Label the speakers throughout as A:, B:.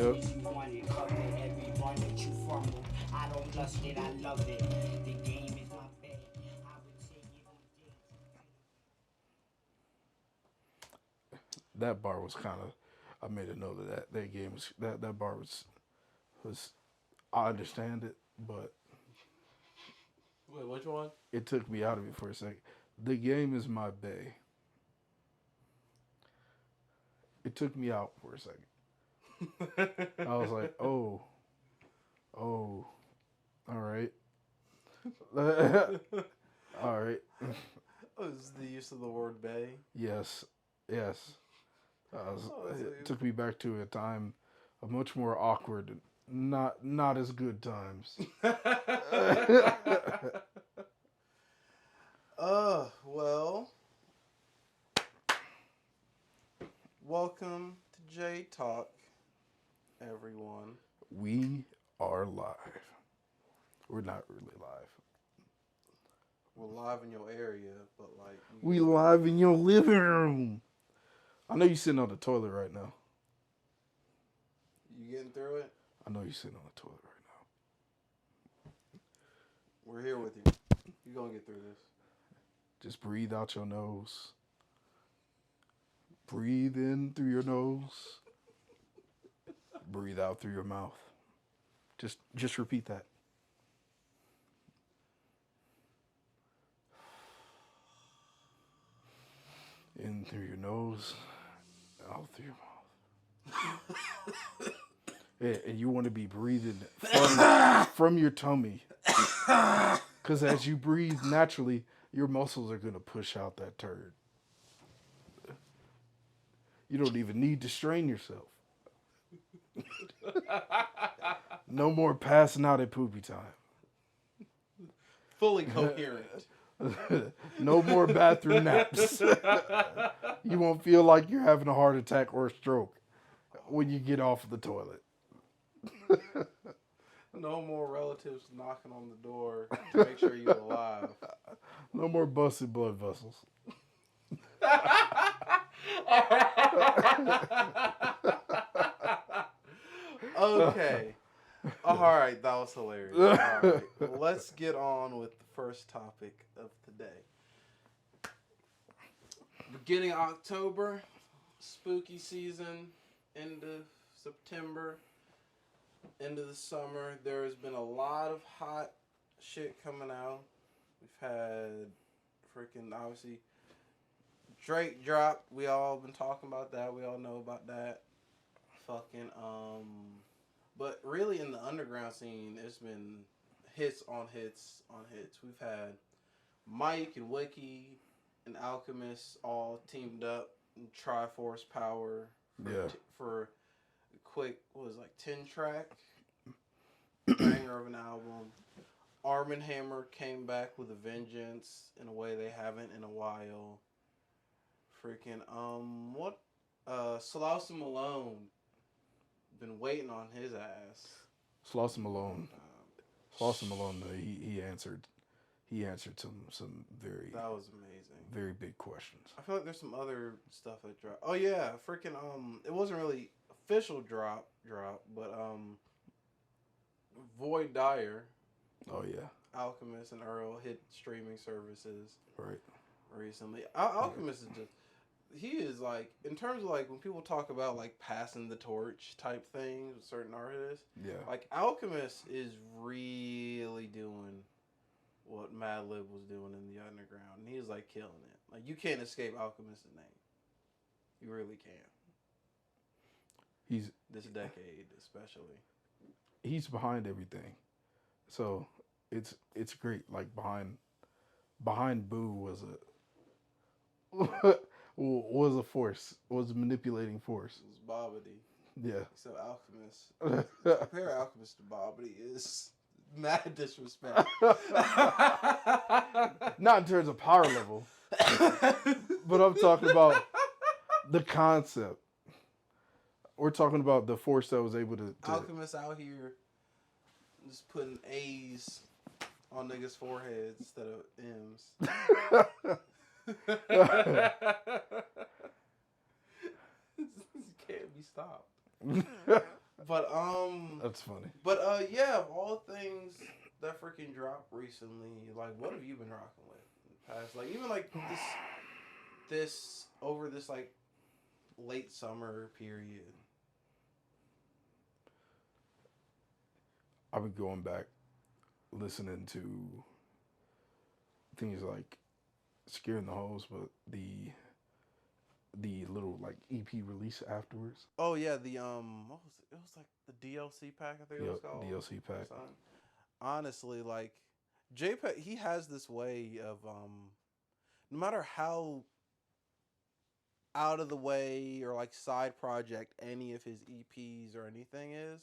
A: Yep.
B: Everyone that you fumble, I don't lust it, I love it. The game is my bed. I would take it on dates.
A: That bar was kind of. I made a note of that. That game was that bar was. I understand it, but
C: Wait, which one?
A: it took me out of it for a second. The game is my bae. It took me out for a second. I was like, oh, all right, all right.
C: Is the use of the word "bay"?
A: Yes. It took me back to a time, a much more awkward, not as good times.
C: Well, welcome to JADE TALK, everyone.
A: We are live. We're not really live.
C: We're live in your area, but like
A: We live in your living room. I know you're sitting on the toilet right now.
C: You getting through it?
A: I know you're sitting on the toilet right now.
C: We're here with you. You're gonna get through this.
A: Just breathe out your nose. Breathe in through your nose. Breathe out through your mouth. Just repeat that. In through your nose, out through your mouth. And you want to be breathing from your tummy. Because as you breathe naturally, your muscles are going to push out that turd. You don't even need to strain yourself. No more passing out at poopy time.
C: Fully coherent.
A: No more bathroom naps. You won't feel like you're having a heart attack or a stroke when you get off the toilet.
C: No more relatives knocking on the door to make sure you're alive.
A: No more busted blood vessels.
C: Okay. All right, that was hilarious. All right, let's get on with the first topic of the day. Beginning of October, spooky season, end of September, end of the summer. There has been a lot of hot shit coming out. We've had freaking, obviously, Drake dropped. We all been talking about that. We all know about that. But really in the underground scene, it's been hits on hits on hits. We've had Mike and Wiki and Alchemist all teamed up in Triforce Power for a quick, 10 track banger of an album. Arm & Hammer came back with a vengeance in a way they haven't in a while. Freaking, Slauson Malone, been waiting on his ass.
A: Slauson Malone. He answered some very,
C: that was amazing,
A: very big questions.
C: I feel like there's some other stuff that dropped. Oh yeah, freaking, it wasn't really official drop, but Voir Dire.
A: Oh yeah.
C: Alchemist and Earl hit streaming services
A: right
C: recently. Alchemist is just, he is like, in terms of like when people talk about like passing the torch type things with certain artists, like Alchemist is really doing what Madlib was doing in the underground, and he's like killing it. Like you can't escape Alchemist's name. You really can't.
A: He's
C: this decade especially.
A: He's behind everything, so it's great. Like behind Boo was a force, was a manipulating force.
C: It was Bobbity.
A: Yeah.
C: So Alchemist. Compare Alchemist to Bobbity is mad disrespect.
A: Not in terms of power level, but I'm talking about the concept. We're talking about the force that was able to
C: Alchemist out here just putting A's on niggas' foreheads instead of M's. Can't be stopped. But
A: That's funny.
C: But yeah, of all things that freaking dropped recently, like what have you been rocking with in the past? Like even like this over this like late summer period.
A: I've been going back, listening to things like Scaring the Hoes, but the little like EP release afterwards.
C: Oh yeah, the what was it? It was like the DLC pack, I think it was
A: Yep,
C: called.
A: DLC pack.
C: Honestly, like JPEG, he has this way of no matter how out of the way or like side project any of his EPs or anything is,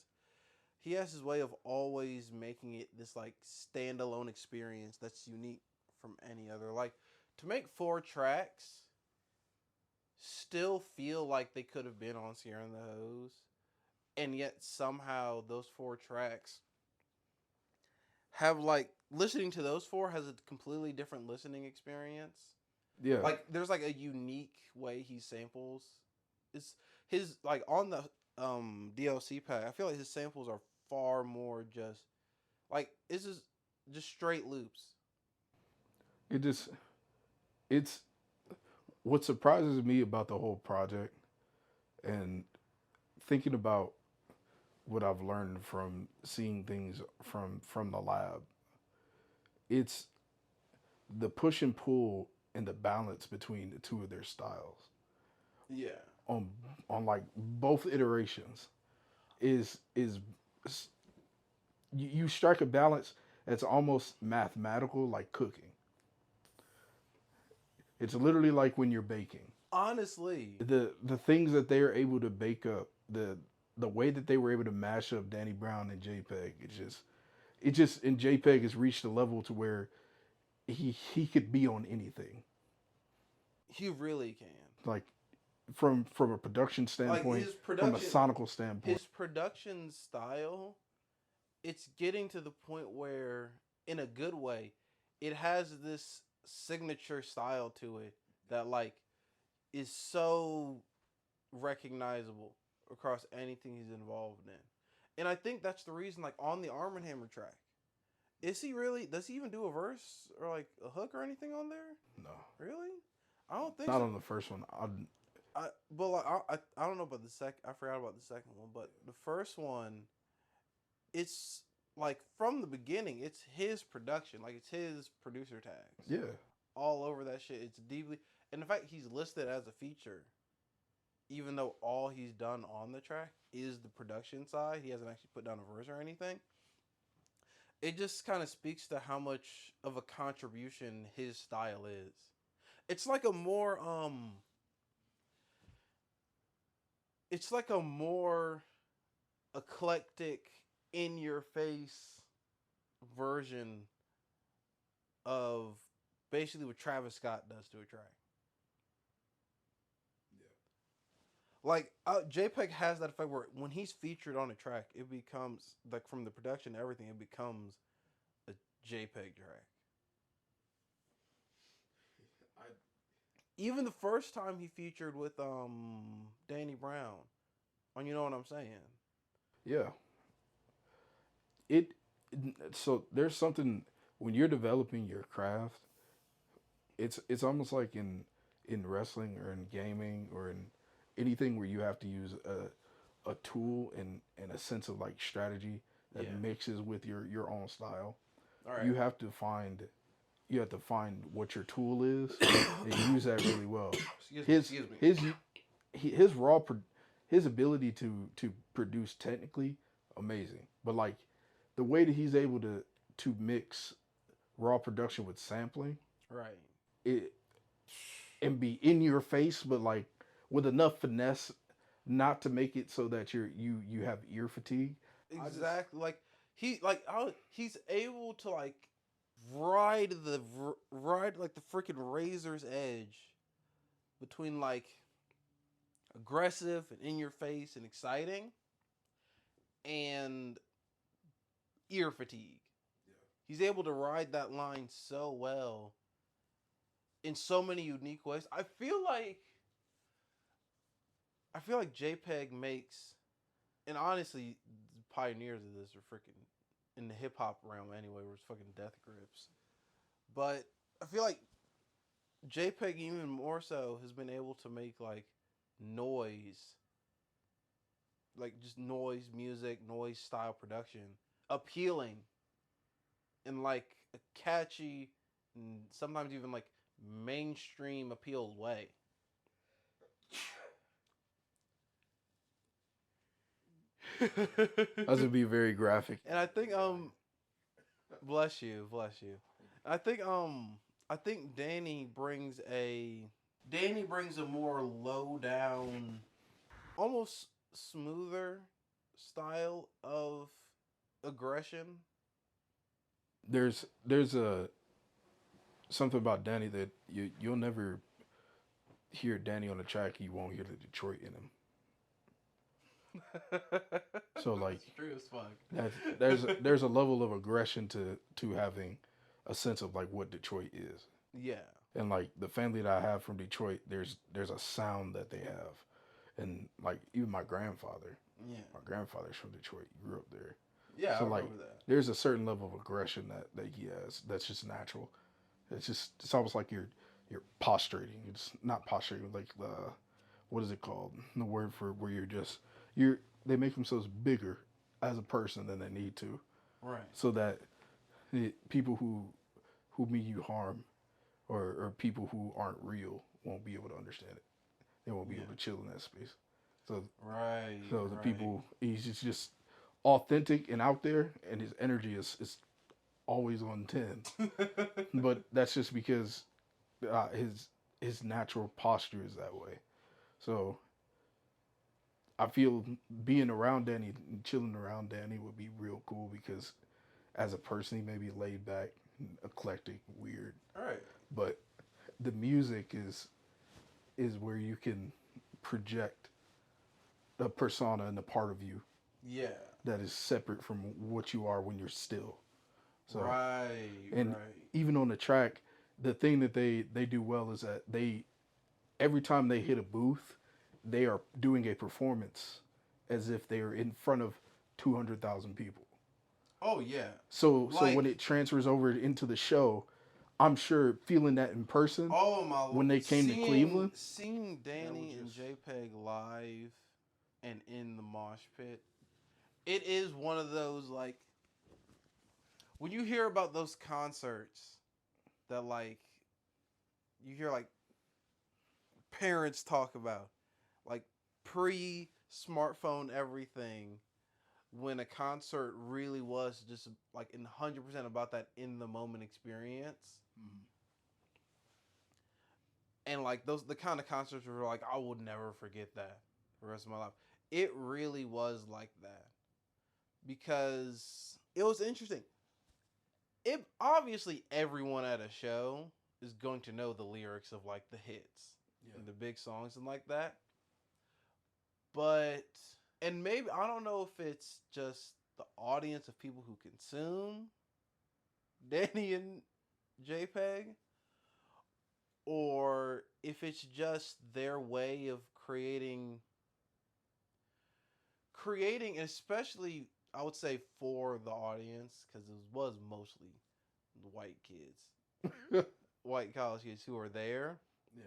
C: he has his way of always making it this like standalone experience that's unique from any other. Like to make 4 tracks still feel like they could have been on Sierra and the Hose, and yet somehow those 4 tracks have like listening to those 4 has a completely different listening experience.
A: Yeah.
C: Like there's like a unique way he samples. It's his like on the DLC pack. I feel like his samples are far more just like it's just straight loops.
A: It's what surprises me about the whole project, and thinking about what I've learned from seeing things from the lab. It's the push and pull and the balance between the two of their styles
C: Yeah.
A: on like both iterations is you strike a balance that's almost mathematical, like cooking. It's literally like when you're baking.
C: Honestly,
A: The things that they are able to bake up, the way that they were able to mash up Danny Brown and JPEG, it just and JPEG has reached a level to where he could be on anything.
C: he really can.
A: Like from a production standpoint,
C: His
A: from a
C: production,
A: sonical standpoint.
C: his production style, it's getting to the point where, in a good way, it has this signature style to it that like is so recognizable across anything he's involved in. And I think that's the reason, like on the Arm & Hammer track, is he really? Does he even do a verse or like a hook or anything on there?
A: No,
C: Really? I don't think
A: not
C: so.
A: on the first one.
C: But like, I don't know about the second. I forgot about the second one, but the first one, it's like from the beginning, it's his production. Like it's his producer tags.
A: Yeah,
C: All over that shit. It's deeply, and the fact he's listed as a feature, even though all he's done on the track is the production side, he hasn't actually put down a verse or anything. It just kind of speaks to how much of a contribution his style is. It's like a more it's like a more eclectic, in your face version of basically what Travis Scott does to a track. Like JPEG has that effect where when he's featured on a track, it becomes like from the production and everything, it becomes a JPEG track. Even the first time he featured with Danny Brown on You Know What I'm Saying.
A: yeah. It so there's something when you're developing your craft. It's almost like in wrestling or in gaming or in anything where you have to use a tool and a sense of like strategy that mixes with your own style.
C: All right.
A: You have to find what your tool is and use that really well.
C: Excuse me.
A: His his ability to produce technically amazing, but like the way that he's able to mix raw production with sampling,
C: Right.
A: it and be in your face, but like with enough finesse not to make it so that you have ear fatigue.
C: Exactly. Like he's able to like ride like the freaking razor's edge between like aggressive and in your face and exciting and ear fatigue. He's able to ride that line so well in so many unique ways. I feel like JPEG makes and honestly, the pioneers of this are freaking in the hip hop realm anyway, where it's fucking Death Grips. But I feel like JPEG even more so has been able to make like noise, like just noise music, noise style production appealing in like a catchy and sometimes even like mainstream appeal way.
A: That's gonna be very graphic.
C: And I think bless you, bless you. I think Danny brings a more low down, almost smoother style of aggression.
A: There's a something about Danny that you'll never hear Danny on the track. You won't hear the Detroit in him. So like
C: It's true as fuck.
A: there's a level of aggression to having a sense of like what Detroit is.
C: Yeah.
A: And like the family that I have from Detroit, there's a sound that they have, and like even my grandfather's from Detroit. He grew up there.
C: Yeah,
A: So
C: I
A: like
C: remember that.
A: there's a certain level of aggression that he has that's just natural. It's almost like you're posturing. It's not posturing, like the what is it called? The word for where they make themselves bigger as a person than they need to,
C: Right.
A: so that people who mean you harm or people who aren't real won't be able to understand it. They won't be able to chill in that space. So the people, he's just authentic and out there, and his energy is always on 10. But that's just because his natural posture is that way. So I feel being around Danny and chilling around Danny would be real cool because as a person, he may be laid back, eclectic, weird.
C: All right.
A: But the music is where you can project a persona and a part of you
C: Yeah.
A: that is separate from what you are when you're still. So,
C: Right.
A: and even on the track, the thing that they do well is that every time they hit a booth, they are doing a performance as if they are in front of 200,000 people.
C: Oh yeah.
A: So when it transfers over into the show, I'm sure feeling that in person.
C: Oh my!
A: When they came to Cleveland,
C: seeing Danny and JPEG live and in the mosh pit, it is one of those like when you hear about those concerts that like you hear like parents talk about, like pre-smartphone everything, when a concert really was just like 100% about that in the moment experience.
A: Mm-hmm.
C: And like the kind of concerts were like, I will never forget that for the rest of my life. It really was like that because it was interesting. It obviously everyone at a show is going to know the lyrics of like the hits and the big songs and like that. But and maybe I don't know if it's just the audience of people who consume Danny and JPEG, or if it's just their way of creating, especially I would say for the audience, because it was mostly the white kids, white college kids who are there.
A: Yeah.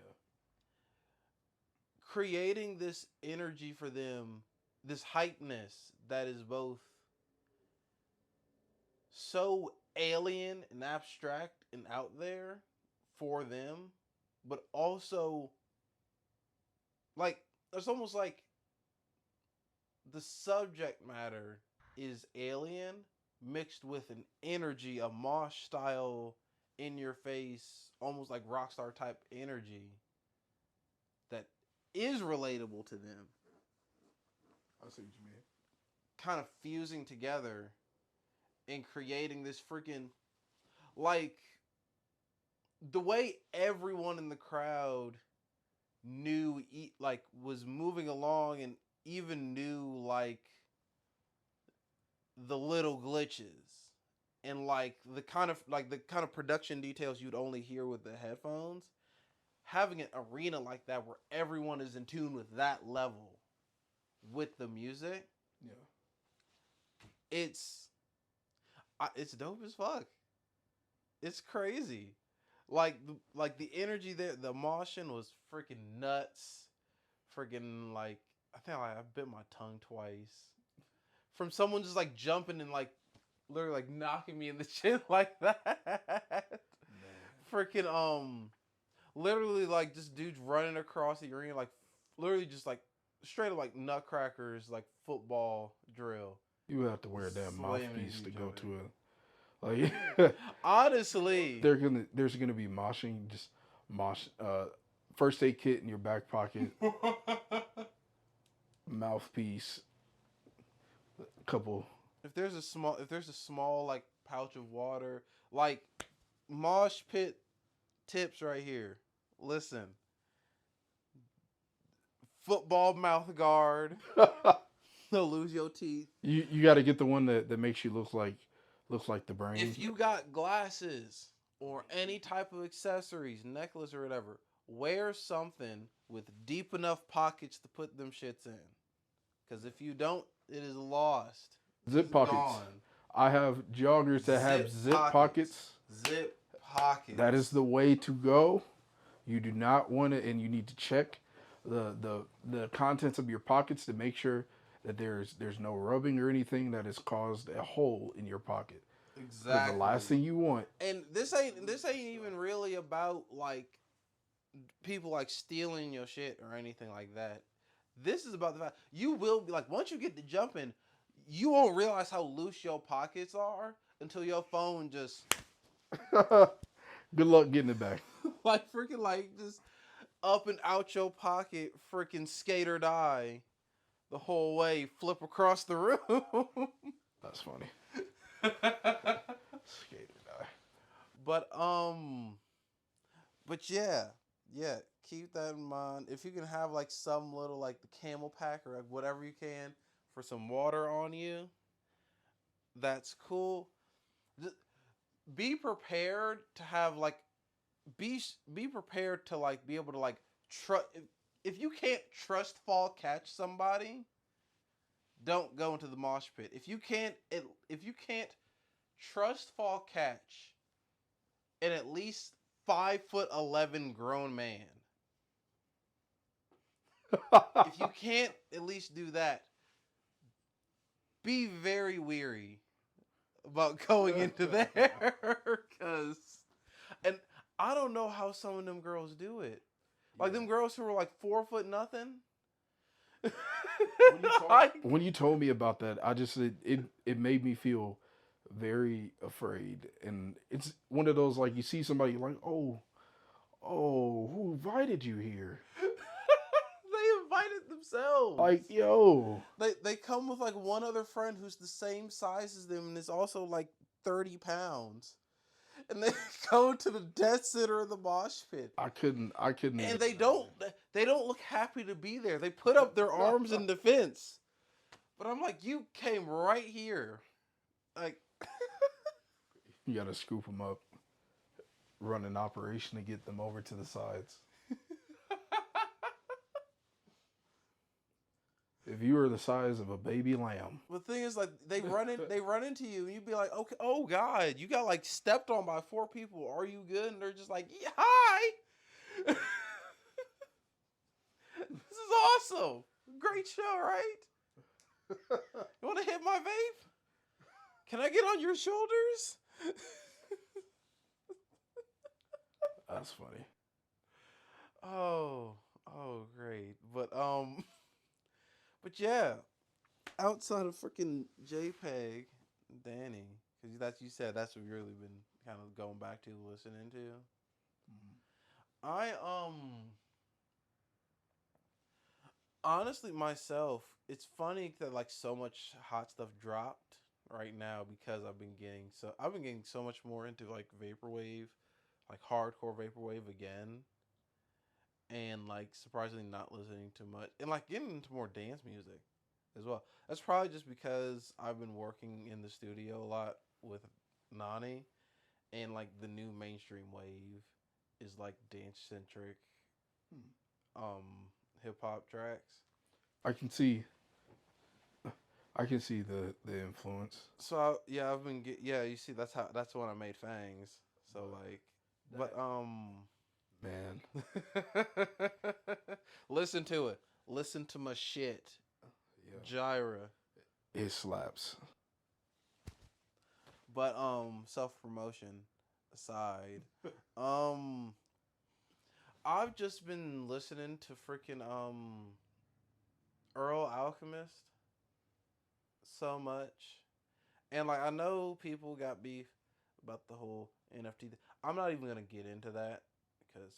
C: Creating this energy for them, this hypeness that is both so alien and abstract and out there for them, but also like it's almost like the subject matter is alien mixed with an energy, a mosh style, in your face, almost like rockstar type energy that is relatable to them.
A: I see what you mean.
C: Kind of fusing together and creating this freaking, like, the way everyone in the crowd knew, like, was moving along and even knew, like, the little glitches and like the kind of production details you'd only hear with the headphones. Having an arena like that where everyone is in tune with that level with the music,
A: Yeah,
C: it's dope as fuck. It's crazy. Like the energy there, the motion was freaking nuts. Freaking like I think I bit my tongue twice from someone just like jumping and like literally like knocking me in the chin like that. Freaking literally like just dudes running across the arena like literally just like straight up like nutcrackers like football drill.
A: You have to wear that
C: Slamming
A: mouthpiece to
C: each
A: go
C: other.
A: to it. Like,
C: Honestly,
A: there's gonna be moshing, just mosh. First aid kit in your back pocket, mouthpiece, couple.
C: if there's a small like pouch of water, like mosh pit tips right here. Listen, football mouth guard. No, lose your teeth.
A: You got to get the one that makes you look like the brain.
C: If you got glasses or any type of accessories, necklace or whatever, wear something with deep enough pockets to put them shits in. Because if you don't, it is lost.
A: Zip
C: It's
A: pockets.
C: gone.
A: I have joggers that have zip pockets.
C: Zip pockets.
A: That is the way to go. You do not want it, and you need to check the contents of your pockets to make sure that there's no rubbing or anything that has caused a hole in your pocket.
C: Exactly.
A: The last thing you want.
C: And this ain't even really about like people like stealing your shit or anything like that. This is about the fact you will be like once you get to jumping, you won't realize how loose your pockets are until your phone just
A: Good luck getting it back.
C: like freaking like just up and out your pocket, freaking skate or die the whole way, flip across the room.
A: That's funny. Skate or die.
C: But yeah, keep that in mind. If you can have like some little like the camel pack or like whatever you can for some water on you, that's cool. Just be prepared to have like be prepared to like be able to like trust. If you can't trust fall catch somebody, don't go into the mosh pit. If you can't trust fall catch an at least 5'11" grown man. If you can't at least do that, be very weary about going into there. And I don't know how some of them girls do it. Like them girls who were like 4 foot nothing.
A: When you told me about that, it made me feel very afraid. And it's one of those like you see somebody like, oh, who invited you here?
C: They invited themselves.
A: Like, yo.
C: They come with like one other friend who's the same size as them and is also like 30 pounds. And they go to the death center of the mosh pit.
A: I couldn't.
C: And they don't look happy to be there. They put up their arms in defense. But I'm like, you came right here. Like,
A: you gotta scoop them up, run an operation to get them over to the sides. If you were the size of a baby lamb.
C: the thing is, like, they run into you, and you'd be like, okay, oh God, you got like stepped on by 4 people. Are you good? And they're just like, yeah, hi. This is awesome. Great show, right? You want to hit my vape? Can I get on your shoulders?
A: That's funny.
C: Oh, great. But yeah, outside of freaking JPEG, Danny, because that's what you've really been kind of going back to listening to. Mm-hmm. I honestly myself, it's funny that like so much hot stuff dropped right now because I've been getting so much more into like vaporwave, like hardcore vaporwave again. And like surprisingly not listening to much and like getting into more dance music as well. That's probably just because I've been working in the studio a lot with Nani, and like the new mainstream wave is like dance centric hip hop tracks.
A: I can see I can see the influence.
C: So yeah, I've been you see that's when I made Fangs. So like, but
A: Man,
C: listen to it. Listen to my shit,
A: yeah,
C: Gyra.
A: it slaps.
C: But self promotion aside, um, I've just been listening to freaking Earl Alchemist so much, and like I know people got beef about the whole NFT. I'm not even gonna get into that because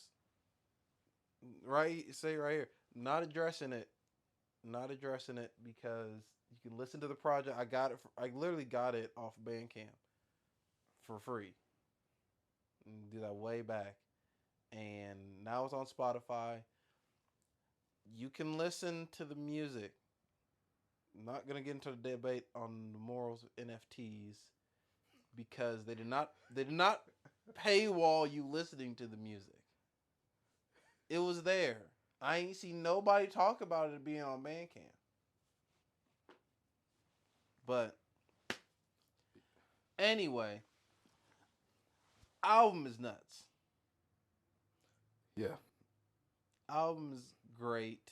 C: say right here, not addressing it because you can listen to the project. I literally got it off Bandcamp for free. And do that way back, and now it's on Spotify. You can listen to the music. I'm not gonna get into the debate on the morals of NFTs because they did not paywall you listening to the music. It was there. I ain't seen nobody talk about it being on Bandcamp. But anyway, album is nuts.
A: Yeah,
C: Album is great.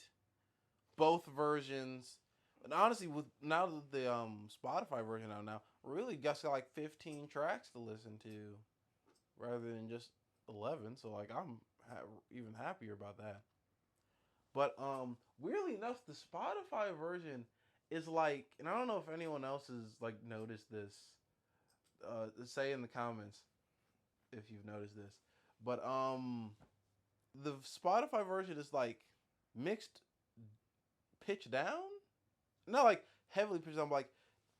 C: Both versions. And honestly, with now that the Spotify version out now, really got like 15 tracks to listen to, rather than just 11. So like I'm even happier about that. But weirdly enough, the Spotify version is like, and I don't know if anyone else has like noticed this. Say in the comments if you've noticed this. But the Spotify version is like mixed pitch down. Not like heavily pitched down. But like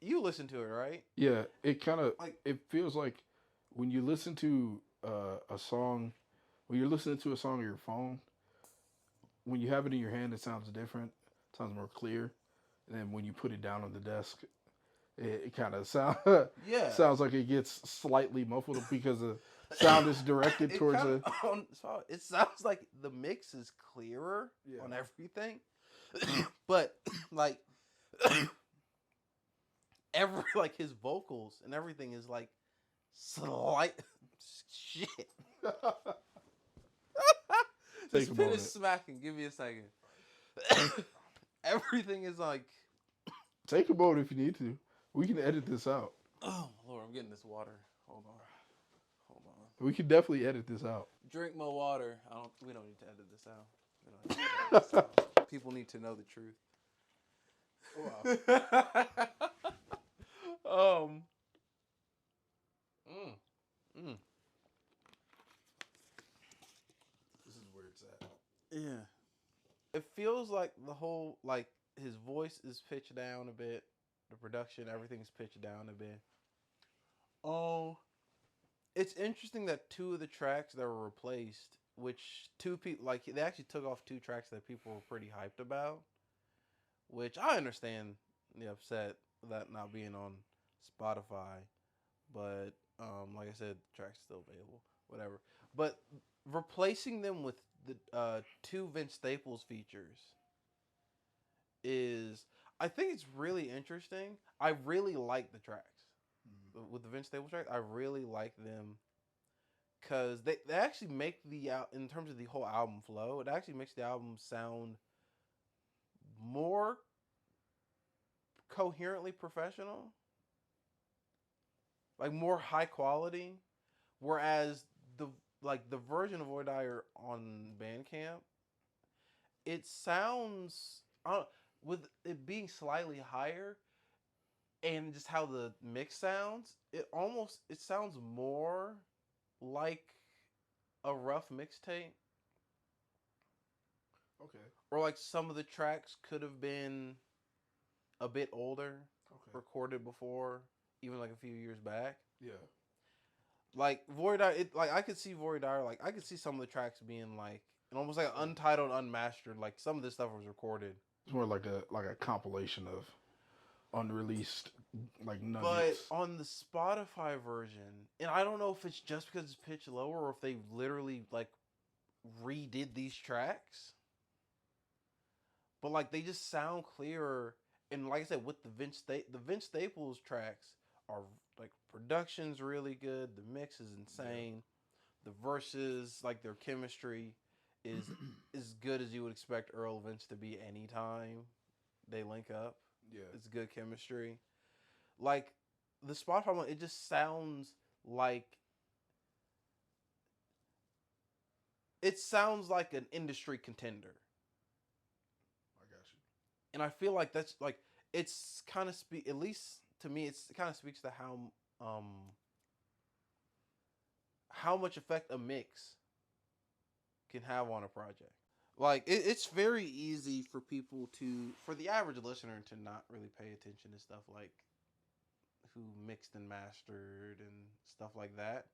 C: you listen to it, right?
A: yeah. It kind of
C: Like
A: it feels like when you listen to a song, when you're listening to a song on your phone, when you have it in your hand, it sounds different. It sounds more clear. And then when you put it down on the desk, it kind of
C: yeah.
A: sounds like it gets slightly muffled because the sound is directed towards a.
C: It sounds like the mix is clearer
A: Yeah.
C: on everything, but like like his vocals and everything is like slight shit. This
A: Take a
C: pin
A: moment.
C: is smacking. Give me a second. Everything is like.
A: Take a moment if you need to. We can edit this out.
C: Oh my lord! I'm getting this water. Hold on.
A: We can definitely edit this out.
C: Drink more water. We don't need to edit this out. We don't need to edit this out. People need to know the truth.
A: Wow.
C: um.
A: This is where it's at.
C: Yeah. It feels like the whole like his voice is pitched down a bit. The production, everything's pitched down a bit. Oh. It's interesting that two of the tracks that were replaced, which two people like they actually took off two tracks that people were pretty hyped about, which I understand the upset that not being on Spotify, but like I said, the track's still available, whatever. But replacing them with the two Vince Staples features is, I think it's really interesting. I really like the tracks. With the Vince Staples track, I really like them because they actually make in terms of the whole album flow, it actually makes the album sound more coherently professional, like more high quality. Whereas the version of Voir Dire on Bandcamp, it sounds with it being slightly higher. And just how the mix sounds, it sounds more like a rough mixtape.
A: Okay.
C: Or like some of the tracks could have been a bit older, recorded before, even like a few years back.
A: Yeah.
C: Like Voir Dire, I could see Voir Dire, like I could see some of the tracks being like almost like untitled, unmastered. Like some of this stuff was recorded.
A: It's more like a compilation of unreleased like
C: But
A: nuggets.
C: on the Spotify version, and I don't know if it's just because it's pitched lower or if they literally like redid these tracks, but like they just sound clearer and like I said, with the Vince Staples tracks are like production's really good. The mix is insane. The verses, like their chemistry, is as good as you would expect Earl Vince to be anytime they link up.
A: Yeah.
C: It's good chemistry. Like the Spotify one, it just sounds like an industry contender.
A: I got you.
C: And I feel like that's like it's kind of at least to me it kind of speaks to how much effect a mix can have on a project. Like it's very easy for the average listener to not really pay attention to stuff like who mixed and mastered and stuff like that.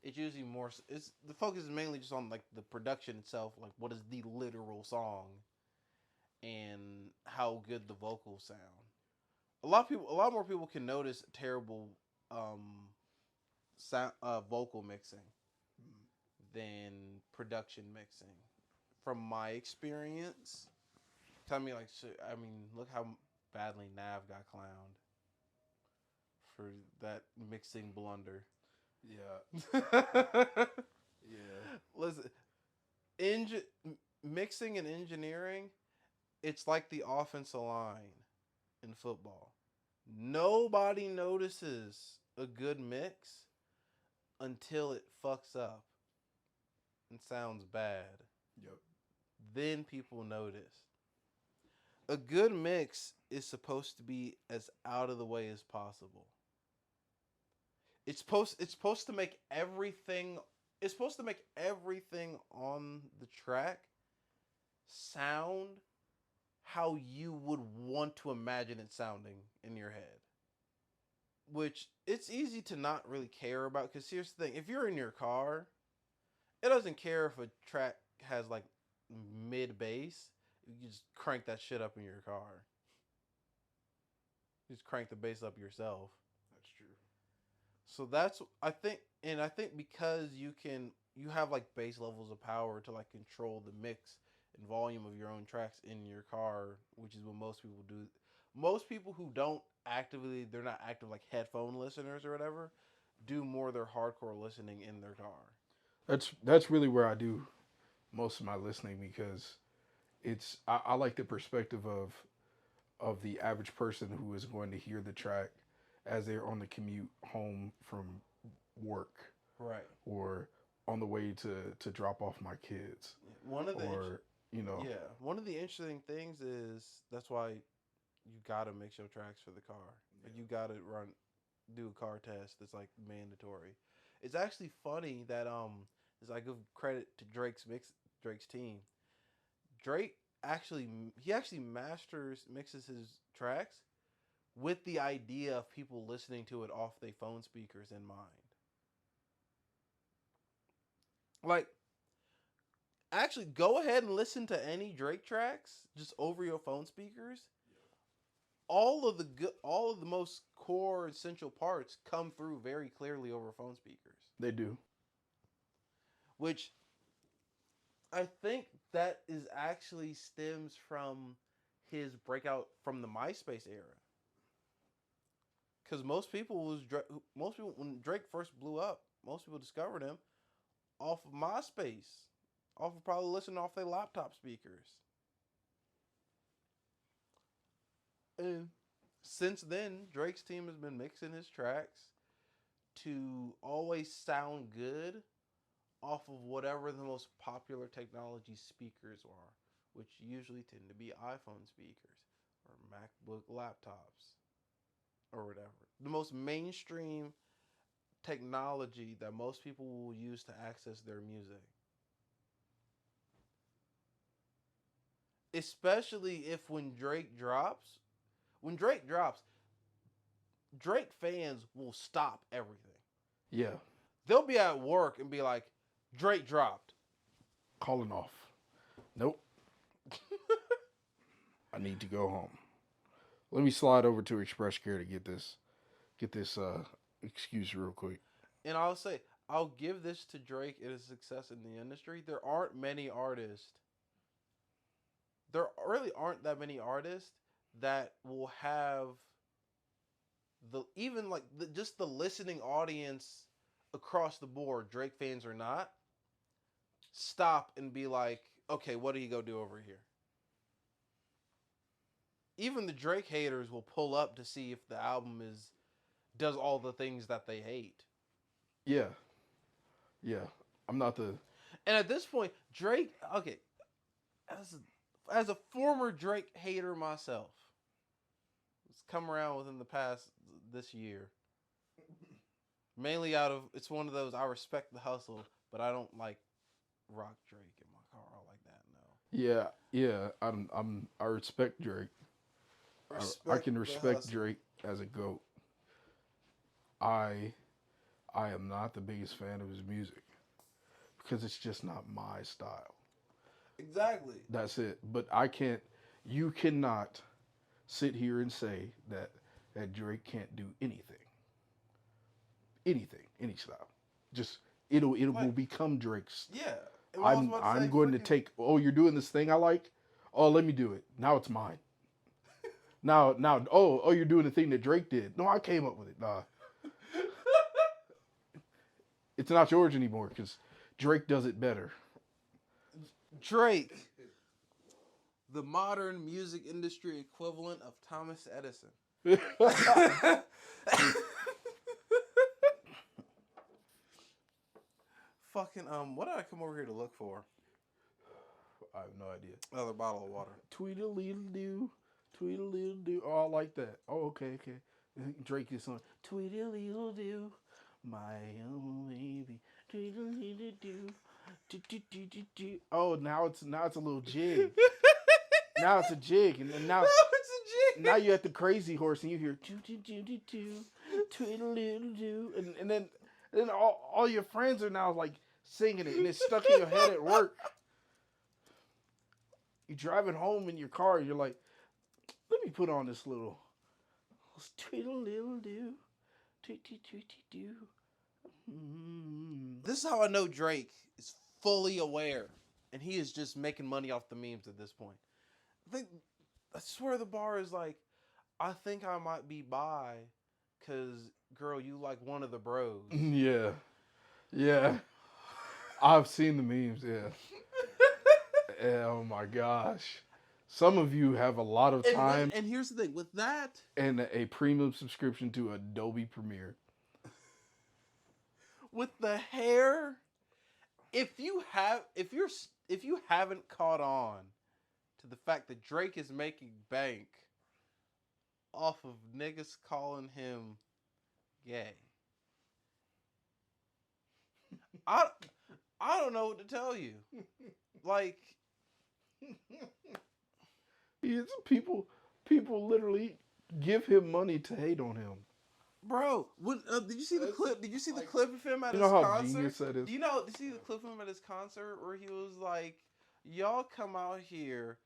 C: It's usually it's the focus is mainly just on like the production itself, like what is the literal song and how good the vocals sound. A lot more people can notice terrible sound, vocal mixing than production mixing. From my experience, tell me like, I mean, look how badly Nav got clowned for that mixing blunder.
A: Yeah. Yeah.
C: Listen, mixing and engineering, it's like the offensive line in football. Nobody notices a good mix until it fucks up and sounds bad.
A: Yep.
C: Then people notice. A good mix is supposed to be as out of the way as possible. It's supposed to make everything on the track sound how you would want to imagine it sounding in your head. Which it's easy to not really care about, because here's the thing. If you're in your car, it doesn't care if a track has like mid bass. You just crank that shit up in your car. You just crank the bass up yourself.
A: That's true.
C: So I think because you have like bass levels of power to like control the mix and volume of your own tracks in your car, which is what most people do. Most people who they're not active like headphone listeners or whatever, do more of their hardcore listening in their car.
A: That's really where I do most of my listening, because I like the perspective of the average person who is going to hear the track as they're on the commute home from work,
C: Right,
A: or on the way to drop off my kids.
C: one of the
A: Yeah.
C: One of the interesting things is that's why you gotta mix your tracks for the car. Like you gotta do a car test that's like mandatory. It's actually funny that as I give credit to Drake's team. Drake actually mixes his tracks with the idea of people listening to it off their phone speakers in mind. Like, actually, go ahead and listen to any Drake tracks just over your phone speakers. All of the most core essential parts come through very clearly over phone speakers.
A: They do.
C: Which I think that is actually stems from his breakout from the MySpace era. Because most people when Drake first blew up, most people discovered him off of MySpace, off of probably listening off their laptop speakers. And since then, Drake's team has been mixing his tracks to always sound good off of whatever the most popular technology speakers are, which usually tend to be iPhone speakers or MacBook laptops or whatever. The most mainstream technology that most people will use to access their music. Especially if when Drake drops, Drake fans will stop everything.
A: Yeah.
C: They'll be at work and be like, Drake dropped.
A: Calling off. Nope. I need to go home. Let me slide over to Express Care to get this excuse real quick.
C: And I'll give this to Drake and his success in the industry. There really aren't that many artists that will have just the listening audience across the board, Drake fans or not, stop and be like, okay, what do you go do over here? Even the Drake haters will pull up to see if the album does all the things that they hate.
A: Yeah. Yeah. I'm not the...
C: And at this point, Drake, okay, as a former Drake hater myself, it's come around within the past this year. Mainly out of, it's one of those, I respect the hustle, but I don't like rock Drake in my car like that, no.
A: Yeah. I respect Drake. I can respect Drake as a GOAT. I am not the biggest fan of his music because it's just not my style.
C: Exactly.
A: That's it. But you cannot sit here and say that Drake can't do anything. Anything, any style. Just it will become Drake's.
C: Yeah.
A: I'm going to take, oh, you're doing this thing I like? Oh, let me do it. Now it's mine. Now, oh, you're doing the thing that Drake did. No, I came up with it. Nah. It's not yours anymore because Drake does it better.
C: Drake, the modern music industry equivalent of Thomas Edison. Fucking, what did I come over here to look for?
A: I have no idea.
C: Another bottle of water.
A: Tweedledee-doo, tweedledee-doo. Oh, I like that. Oh, okay. Drake is on Tweedledee-doo, my own baby. Tweedledee-doo, do. Oh, now it's a little jig. Now it's a jig, and now
C: it's a jig.
A: Now you're at the Crazy Horse, and you hear tweedledee-doo, and then all your friends are now like singing it, and it's stuck in your head at work. You're driving home in your car, and you're like, let me put on this little tweedledee-doo, tweedledee-doo.
C: This is how I know Drake is fully aware, and he is just making money off the memes at this point. I swear the bar is like, I think I might be bi, cause girl, you like one of the bros.
A: Yeah. I've seen the memes. Yeah. Oh my gosh. Some of you have a lot of time.
C: And here's the thing with that,
A: and a premium subscription to Adobe Premiere.
C: With the hair, if you haven't caught on to the fact that Drake is making bank off of niggas calling him gay, I don't know what to tell you. Like,
A: people literally give him money to hate on him.
C: Bro, did you see the clip? Did you see the clip of him at his
A: how
C: concert?
A: genius that is?
C: Did you see the clip of him at his concert where he was like, y'all come out here,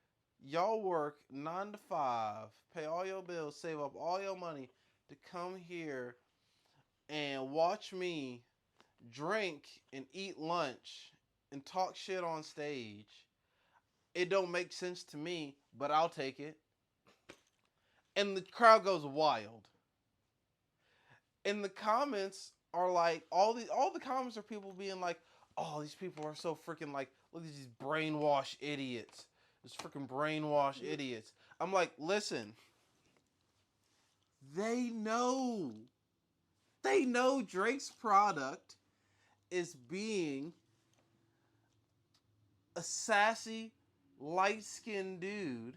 C: y'all work 9 to 5, pay all your bills, save up all your money to come here and watch me drink and eat lunch and talk shit on stage. It don't make sense to me, but I'll take it. And the crowd goes wild. And the comments are like, all the comments are people being like, oh, these people are so freaking like, look at these brainwashed idiots. These freaking brainwashed idiots. I'm like, listen. They know Drake's product is being a sassy, light-skinned dude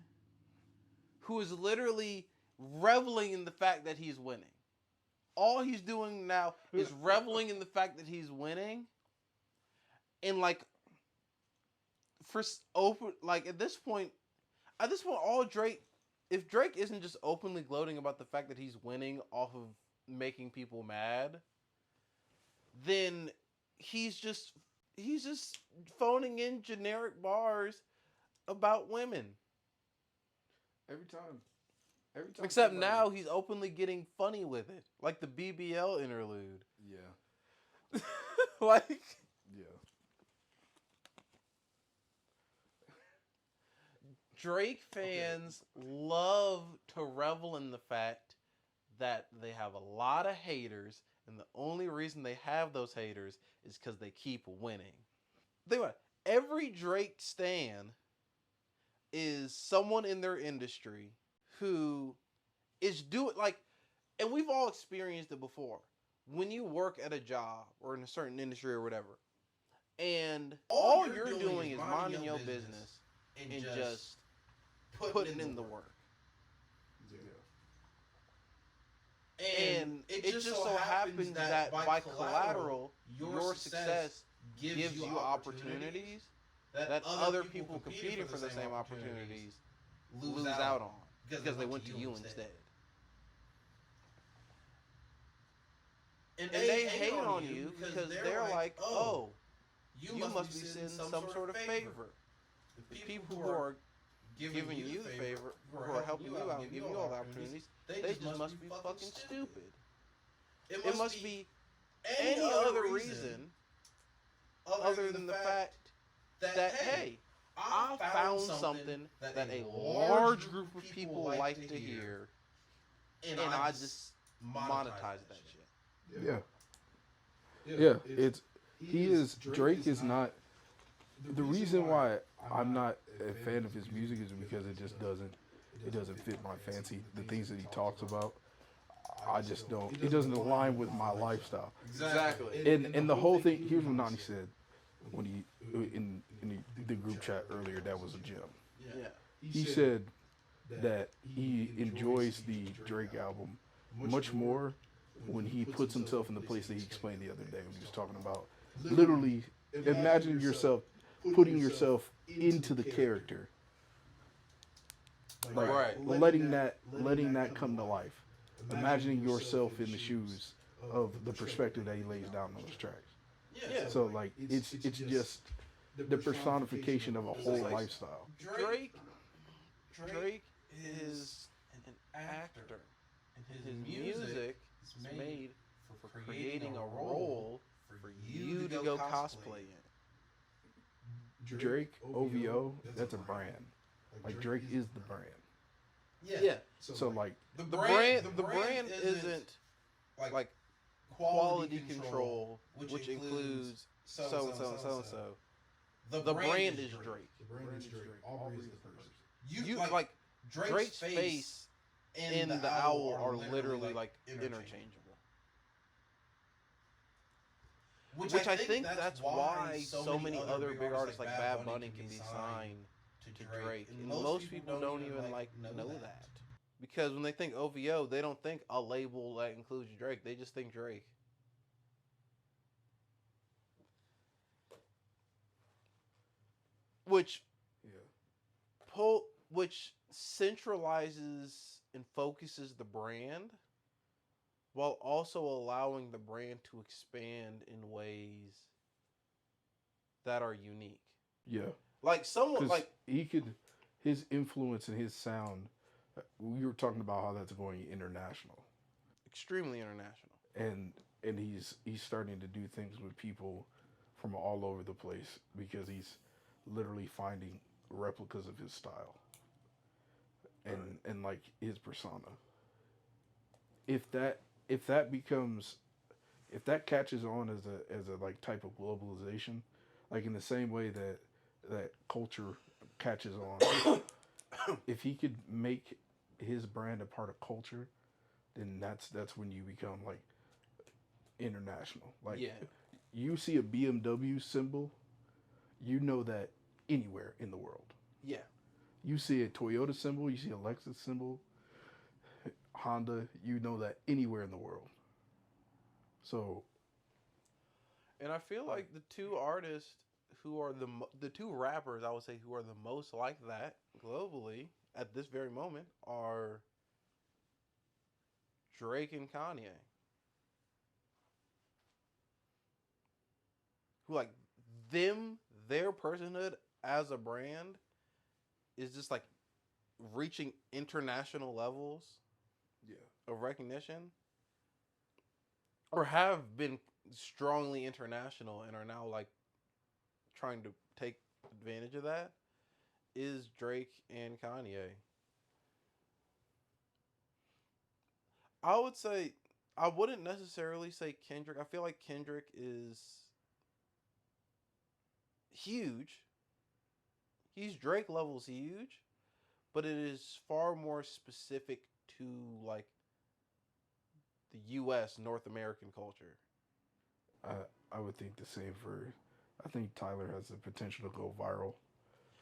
C: who is literally reveling in the fact that he's winning. All he's doing now is reveling in the fact that he's winning. And like, at this point, all Drake, if Drake isn't just openly gloating about the fact that he's winning off of making people mad, then he's just phoning in generic bars about women.
A: Every time.
C: Except now he's openly getting funny with it, like the BBL interlude.
A: Yeah.
C: Like.
A: Yeah.
C: Drake fans love to revel in the fact that they have a lot of haters, and the only reason they have those haters is because they keep winning. Think about it. Every Drake stan is someone in their industry who is doing like, and we've all experienced it before. When you work at a job or in a certain industry or whatever, and all you're doing is minding your business and just putting in the work. And it just so happens that by collateral, your success gives you opportunities that other people competing for the same opportunities lose out on because they went to you instead. And they hate on you because they're like, oh, you must be seeing some sort of favor. The people who are giving you the favor, who are helping you out and giving you all the opportunities, they just must be fucking stupid. It must be any other reason other than the fact that, hey, I found something that a large group of people like to hear, and I just monetize that shit.
A: Yeah. Drake is not, the reason why I'm not a fan of his music is because it doesn't fit my fancy. The things that he talks about, it doesn't align with my lifestyle.
C: Exactly.
A: And the whole thing, here's what Nani said when in the group chat earlier, that was a gem.
C: Yeah.
A: He said that he enjoys the Drake album much more when he puts himself in the place that he explained the other day when he was talking about literally imagine yourself putting yourself into the character, like letting that come to life, imagining yourself in the shoes of the perspective that he lays down on those tracks.
C: Yeah.
A: So like it's just the personification of a whole lifestyle.
C: Drake is an actor, and his music is made for creating a role for you to go cosplay in.
A: Drake, OVO, that's a brand. Like Drake is the brand.
C: Yeah.
A: So like
C: The brand isn't like quality control, which includes so and so and so and so. The brand is Drake.
D: The brand is Drake. Aubrey is the person.
C: You like Drake's face and the owl are literally like interchangeable. Which I think that's why so many other big artists like Bad Bunny can be signed to Drake. And most people don't even like know that. Because when they think OVO, they don't think a label that includes Drake. They just think Drake. Which centralizes and focuses the brand while also allowing the brand to expand in ways that are unique.
A: Yeah.
C: Like someone like
A: his influence and his sound, we were talking about how that's going international.
C: Extremely international.
A: And he's starting to do things with people from all over the place because he's literally finding replicas of his style and like his persona. If that catches on as a like type of globalization, like in the same way that culture catches on, if he could make his brand a part of culture, then that's when you become like international. Like you see a BMW symbol, you know that anywhere in the world.
C: Yeah.
A: You see a Toyota symbol, you see a Lexus symbol, Honda, you know that anywhere in the world. So,
C: and I feel like the two artists who are the two rappers, I would say, who are the most like that globally at this very moment are Drake and Kanye. Who like their personhood as a brand is just like reaching international levels of recognition, or have been strongly international and are now like trying to take advantage of that, is Drake and Kanye. I would say, I wouldn't necessarily say Kendrick. I feel like Kendrick is huge. He's Drake levels huge, but it is far more specific to like the U.S. North American culture.
A: I would think the same for. I think Tyler has the potential to go viral,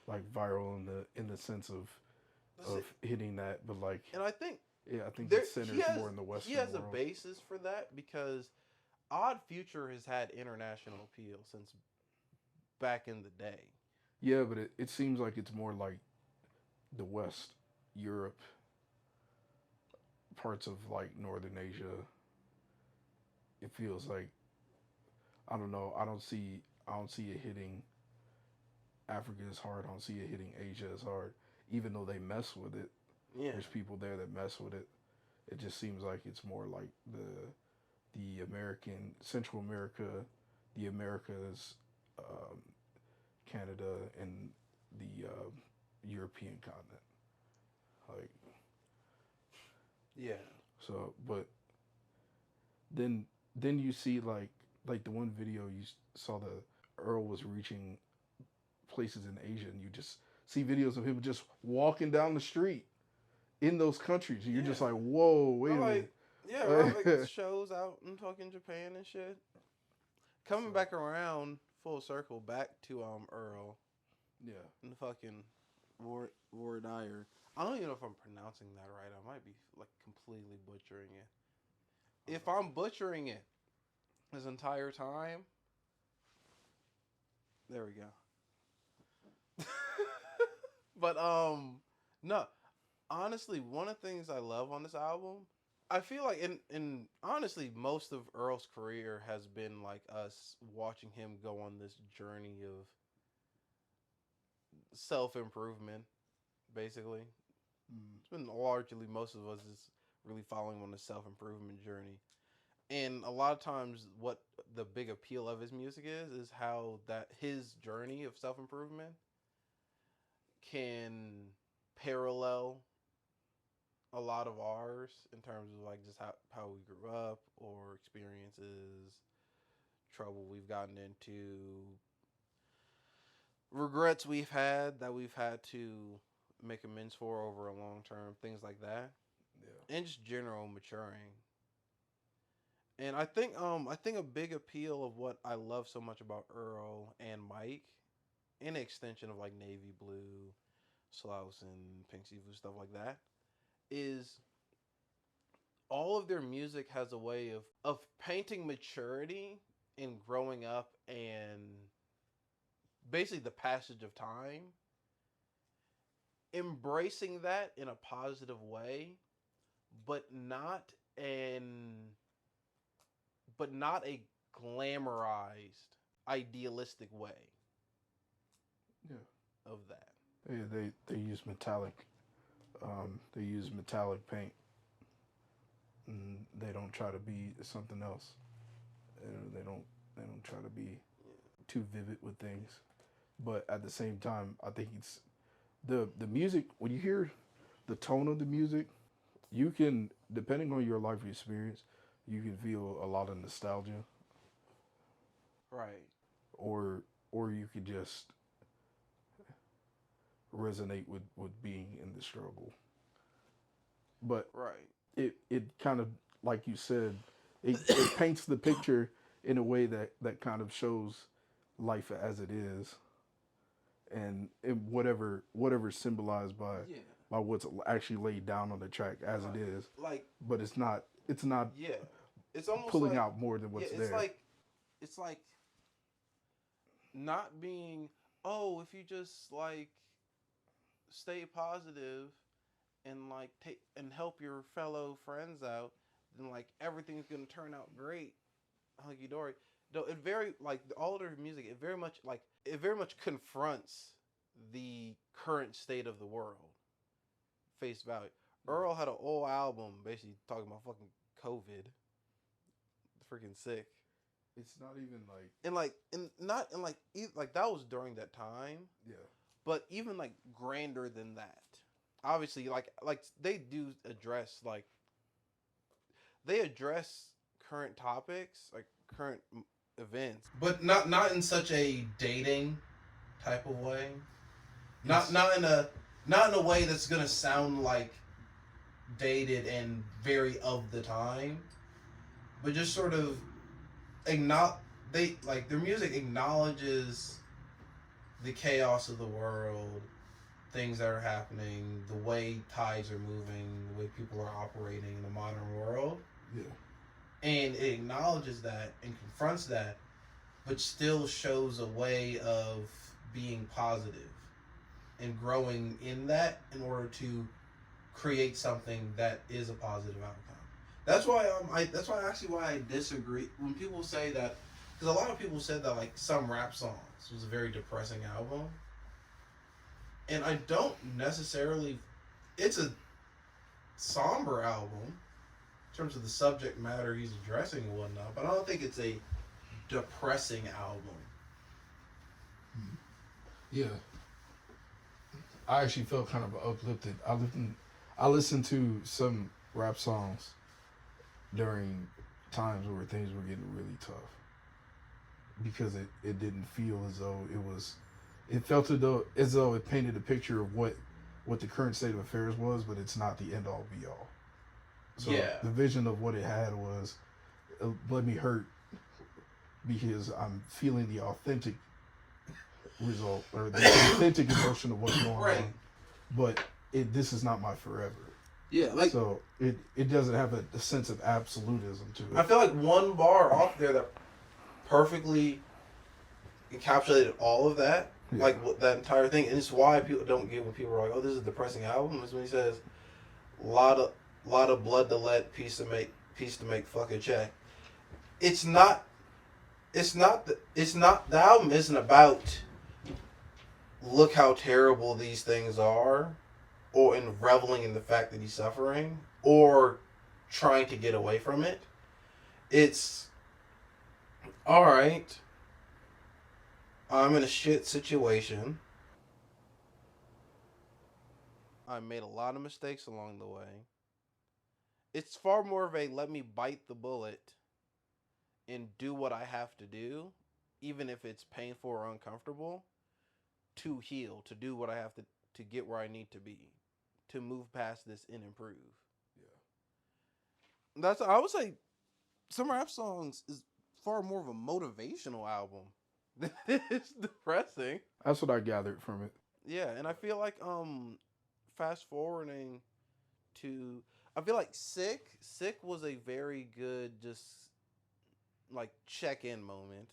A: like viral in the sense of hitting that, but like
C: And I think
A: I think
C: there,
A: it centers more in the Western
C: he has
A: world.
C: a basis for that because Odd Future has had international appeal since back in the day.
A: Yeah, but it seems like it's more like the West, Europe, parts of like Northern Asia. It feels like I don't know. I don't see it hitting Africa as hard. I don't see it hitting Asia as hard, even though they mess with it.
C: Yeah.
A: There's people there that mess with it. It just seems like it's more like the American Central America, the Americas, Canada, and the European continent. Like
C: Yeah.
A: so, but then you see like the one video you saw the Earl was reaching places in Asia, and you just see videos of him just walking down the street in those countries. And you're just like, whoa, wait a minute.
C: Yeah, right, like shows out in fucking Japan and shit. Coming back around full circle back to Earl.
A: Yeah.
C: And the fucking Voir Dire. I don't even know if I'm pronouncing that right. I might be like completely butchering it. If I'm butchering it this entire time, there we go. But no, honestly, one of the things I love on this album, I feel like in honestly most of Earl's career has been like us watching him go on this journey of self-improvement, basically. It's been largely most of us is really following him on a self-improvement journey. And a lot of times what the big appeal of his music is how that his journey of self-improvement can parallel a lot of ours in terms of like just how we grew up or experiences, trouble we've gotten into, regrets we've had that we've had to make amends for over a long term, things like that. Yeah. And just general maturing. And I think a big appeal of what I love so much about Earl and Mike, in extension of like Navy Blue, Slouch and Pink Seafood, stuff like that, is all of their music has a way of painting maturity and growing up and basically the passage of time, embracing that in a positive way, but not a glamorized, idealistic way.
A: Yeah.
C: Of that.
A: Yeah, they use metallic. They use metallic paint. And they don't try to be something else. They don't try to be too vivid with things. But at the same time, I think it's the music. When you hear the tone of the music, you can, depending on your life experience, you can feel a lot of nostalgia.
C: Right.
A: Or you could just resonate with being in the struggle. But
C: right.
A: It kind of, like you said, it paints the picture in a way that kind of shows life as it is, and whatever symbolized by what's actually laid down on the track as it is.
C: Like,
A: but it's not. Yeah,
C: it's almost
A: pulling
C: like,
A: out more than what's there.
C: It's like not being, oh, if you just like stay positive and like take and help your fellow friends out, then like everything's gonna turn out great, hunky dory. No, it very like all of their music. It very much confronts the current state of the world. Face value. Earl had an old album basically talking about fucking COVID. Freaking sick.
A: It's not even like
C: and that was during that time.
A: Yeah.
C: but even like grander than that. Obviously, like they do address they address current topics, like current events, but not in such a dating type of way. Not in a way that's gonna sound like dated and very of the time, but just sort of their music acknowledges the chaos of the world, things that are happening, the way tides are moving, the way people are operating in the modern world.
A: Yeah.
C: And it acknowledges that and confronts that, but still shows a way of being positive and growing in that in order to create something that is a positive outcome. That's why why I disagree when people say that, because a lot of people said that like some rap songs was a very depressing album, and I don't necessarily. It's a somber album in terms of the subject matter he's addressing and whatnot, but I don't think it's a depressing album.
A: Yeah. I actually felt kind of uplifted. I listened to some rap songs during times where things were getting really tough, because it didn't feel as though it felt as though it painted a picture of what the current state of affairs was, but it's not the end all be all. So
C: yeah.
A: The vision of what it had was, let me hurt because I'm feeling the authentic result or the authentic emotion of what's going
C: right.
A: on, but this is not my forever.
C: Yeah, like
A: so it doesn't have a sense of absolutism to it.
C: I feel like one bar off there that perfectly encapsulated all of that, like that entire thing, and it's why people don't get when people are like, "Oh, this is a depressing album." Is when he says, "Lot of blood to let, peace to make, fuck a check." It's not. The album isn't about look how terrible these things are, or in reveling in the fact that he's suffering, or trying to get away from it. It's alright, I'm in a shit situation. I made a lot of mistakes along the way. It's far more of a let me bite the bullet and do what I have to do, even if it's painful or uncomfortable, to heal, to do what I have to get where I need to be, to move past this and improve. Yeah. I would say some rap songs is far more of a motivational album than it's depressing.
A: That's what I gathered from it.
C: Yeah, and I feel like fast forwarding to, I feel like Sick was a very good just like check-in moment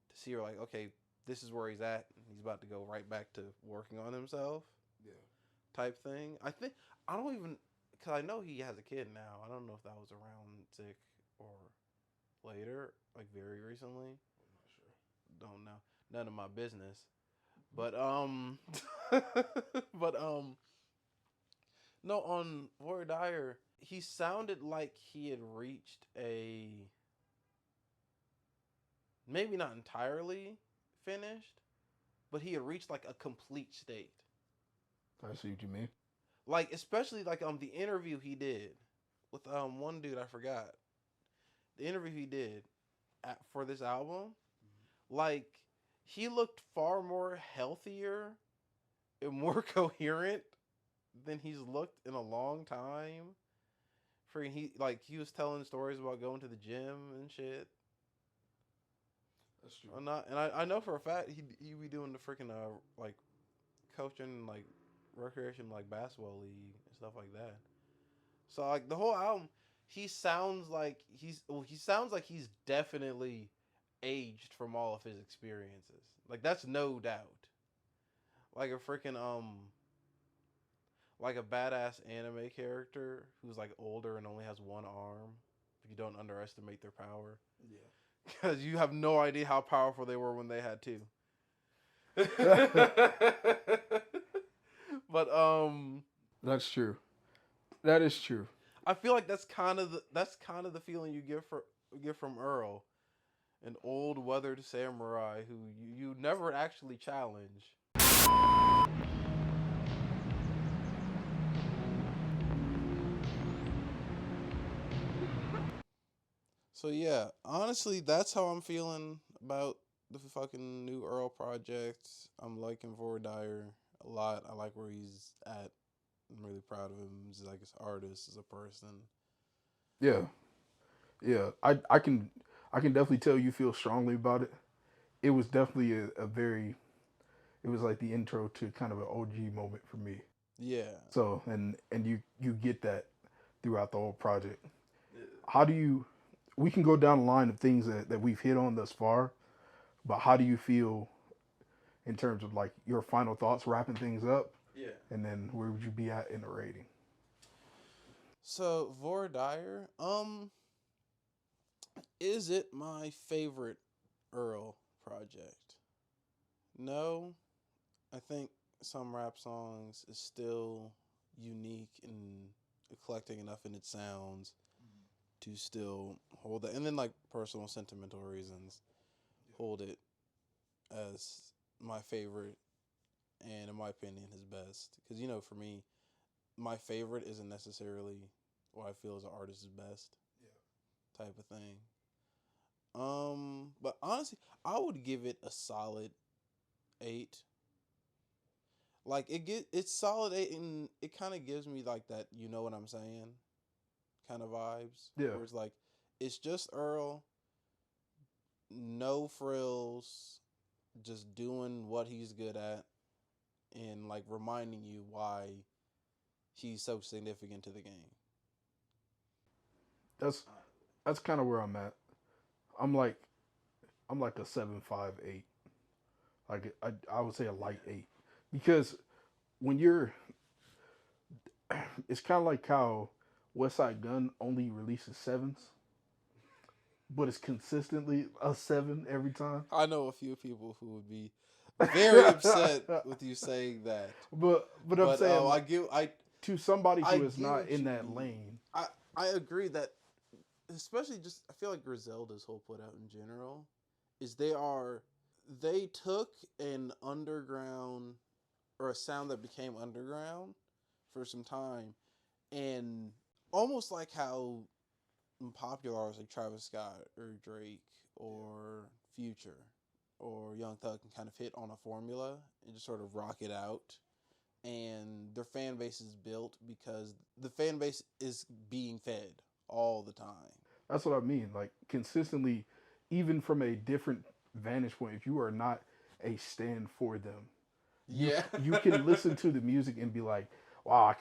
C: to see, like, okay, this is where he's at. He's about to go right back to working on himself. Yeah. Type thing. I don't even, because I know he has a kid now. I don't know if that was around Sick or later, like very recently. I'm not sure. Don't know. None of my business. But no, on Voir Dire, he sounded like he had reached a, maybe not entirely finished, but he had reached like a complete state.
A: I see what you mean.
C: Like, especially like the interview he did with one dude, I forgot. The interview he did for this album, like, he looked far more healthier and more coherent than he's looked in a long time. He was telling stories about going to the gym and shit. That's true. I know for a fact he be doing the freaking like coaching like recreation like basketball league and stuff like that. So like the whole album, he sounds like he's definitely aged from all of his experiences. Like, that's no doubt. Like a freaking like a badass anime character who's like older and only has one arm. If you don't underestimate their power. Yeah. Because you have no idea how powerful they were when they had two. But
A: that's true. That is true.
C: I feel like that's kind of the feeling you get from Earl, an old weathered samurai who you never actually challenge. So yeah, honestly, that's how I'm feeling about the fucking new Earl project. I'm liking Voir Dire a lot. I like where he's at. I'm really proud of him as like as an artist, as a person.
A: Yeah, yeah. I can definitely tell you feel strongly about it. It was definitely a very. It was like the intro to kind of an OG moment for me.
C: Yeah.
A: So and you get that throughout the whole project. How do you? We can go down the line of things that we've hit on thus far, but how do you feel in terms of like your final thoughts, wrapping things up,
C: Yeah.
A: and then where would you be at in the rating?
C: So Voir Dire, is it my favorite Earl project? No. I think some rap songs is still unique and eclectic enough in its sounds to still hold that. And then like personal sentimental reasons hold it as my favorite and in my opinion his best. Because you know, for me, my favorite isn't necessarily what I feel as an artist's best type of thing. But honestly, I would give it a solid 8. Like it's solid 8, and it kind of gives me like that, you know what I'm saying, kind of vibes.
A: Yeah,
C: Where it's like, it's just Earl, no frills, just doing what he's good at, and like reminding you why he's so significant to the game.
A: that's that's kind of where I'm at. I'm like I'm like a 7.58. Like I would say a light 8 because when you're it's kind of like how West Side Gun only releases sevens, but it's consistently a 7 every time.
C: I know a few people who would be very upset with you saying that,
A: But I'm
C: but
A: saying
C: I
A: like
C: give
A: to somebody
C: I
A: who is
C: get
A: not
C: what
A: in
C: you
A: that
C: mean.
A: lane.
C: I agree that, especially just I feel like Griselda's whole put out in general is they took an underground or a sound that became underground for some time, and almost like how popular artists like Travis Scott or Drake or Future or Young Thug can kind of hit on a formula and just sort of rock it out, and their fan base is built because the fan base is being fed all the time.
A: That's what I mean. Like consistently, even from a different vantage point, if you are not a stand for them,
C: Yeah.
A: you can listen to the music and be like, wow, I
C: Yeah.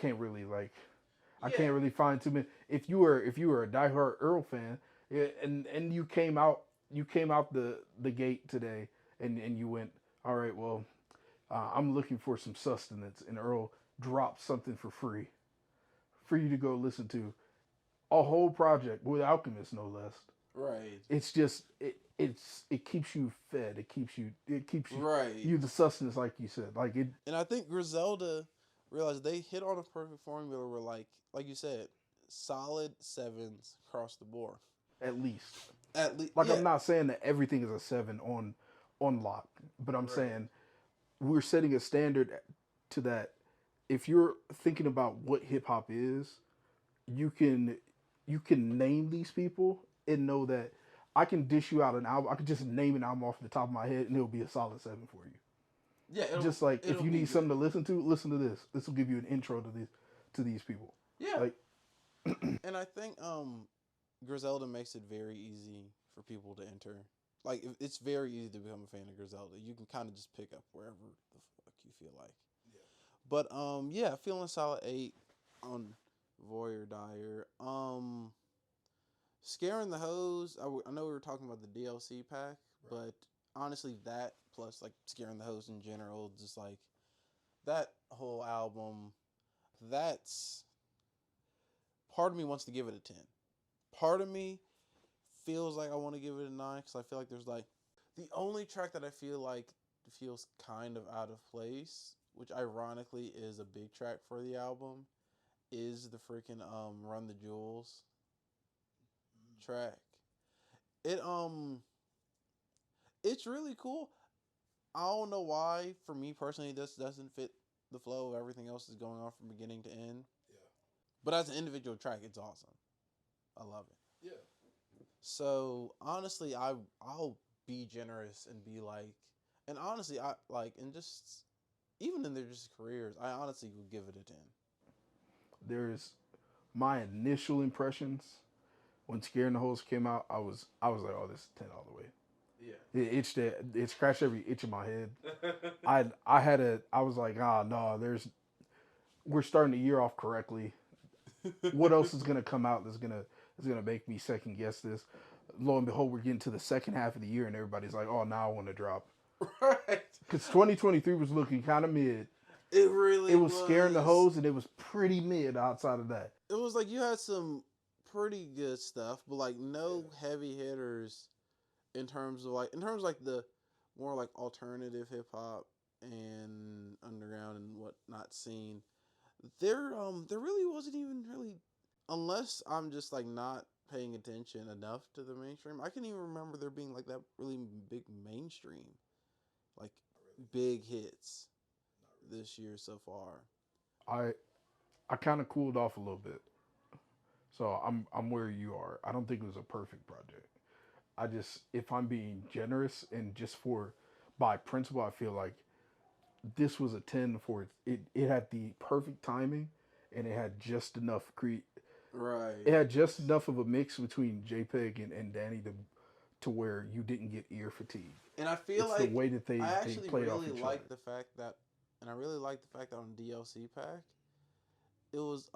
A: can't really find too many. If you were a diehard Earl fan, yeah, and you came out the gate today and you went, all right, well, I'm looking for some sustenance, and Earl dropped something for you to go listen to a whole project with Alchemist, no less.
C: Right.
A: It's just it keeps you fed. It keeps you
C: Right.
A: you the sustenance, like you said, like it
C: And I think Griselda realized they hit on a perfect formula where, like you said, solid sevens across the board.
A: at least.
C: At least,
A: Like
C: yeah.
A: I'm not saying that everything is a 7 on lock, but I'm
C: Right.
A: saying we're setting a standard to that. If you're thinking about what hip hop is, you can you can name these people and know that I can dish you out an album. I can just name an album off the top of my head and it'll be a solid 7 for you.
C: Yeah,
A: Just like if
C: it'll
A: you
C: be
A: need
C: good.
A: something to listen to, listen to this. This will give you an intro to these people.
C: Yeah.
A: Like
C: And I think Griselda makes it very easy for people to enter. Like it's very easy to become a fan of Griselda. You can kind of just pick up wherever the fuck you feel like. But yeah, feeling solid 8 on Voir Dire. Scaring the Hoes. I know we were talking about the DLC pack, but honestly, that plus like Scaring the Hoes in general, just like that whole album, that's part of me wants to give it a 10. Part of me feels like I want to give it a 9 because I feel like there's like the only track that I feel like feels kind of out of place, which ironically is a big track for the album, is the freaking Run the Jewels track. It it's really cool. I don't know why. For me personally, this doesn't fit the flow of everything else that's going on from beginning to end.
D: Yeah.
C: But as an individual track, it's awesome. I love it.
D: Yeah.
C: So honestly, I'll be generous and be like, and honestly, I like, and just even in their just careers, I honestly would give it a 10.
A: There's my initial impressions when Scaring the Hoes came out. I was like, oh, this is 10 all the way.
C: Yeah.
A: It scratched every itch in my head. I was like, no, we're starting the year off correctly. What else is gonna come out that's gonna make me second guess this? Lo and behold, we're getting to the second half of the year, and everybody's like, oh, now I want to drop.
C: Right.
A: Because 2023 was looking kind of mid.
C: It really
A: It was Scaring the Hoes, and it was pretty mid outside of that.
C: It was like you had some pretty good stuff, but like no heavy hitters in terms of like the more like alternative hip hop and underground and whatnot scene. There really wasn't even really, unless I'm just like not paying attention enough to the mainstream. I can't even remember there being like that really big mainstream, like big hits this year so far.
A: I kind of cooled off a little bit, so I'm where you are. I don't think it was a perfect project. I just, if I'm being generous and just for by principle, I feel like this was a 10 for it. It had the perfect timing, and it had just enough
C: Right.
A: It had just enough of a mix between JPEG and Danny to where you didn't get ear fatigue.
C: And I feel
A: it's
C: like
A: the way that they
C: actually
A: played off
C: really
A: each
C: like
A: other.
C: the fact that, and I really like the fact that on DLC-Pack, it was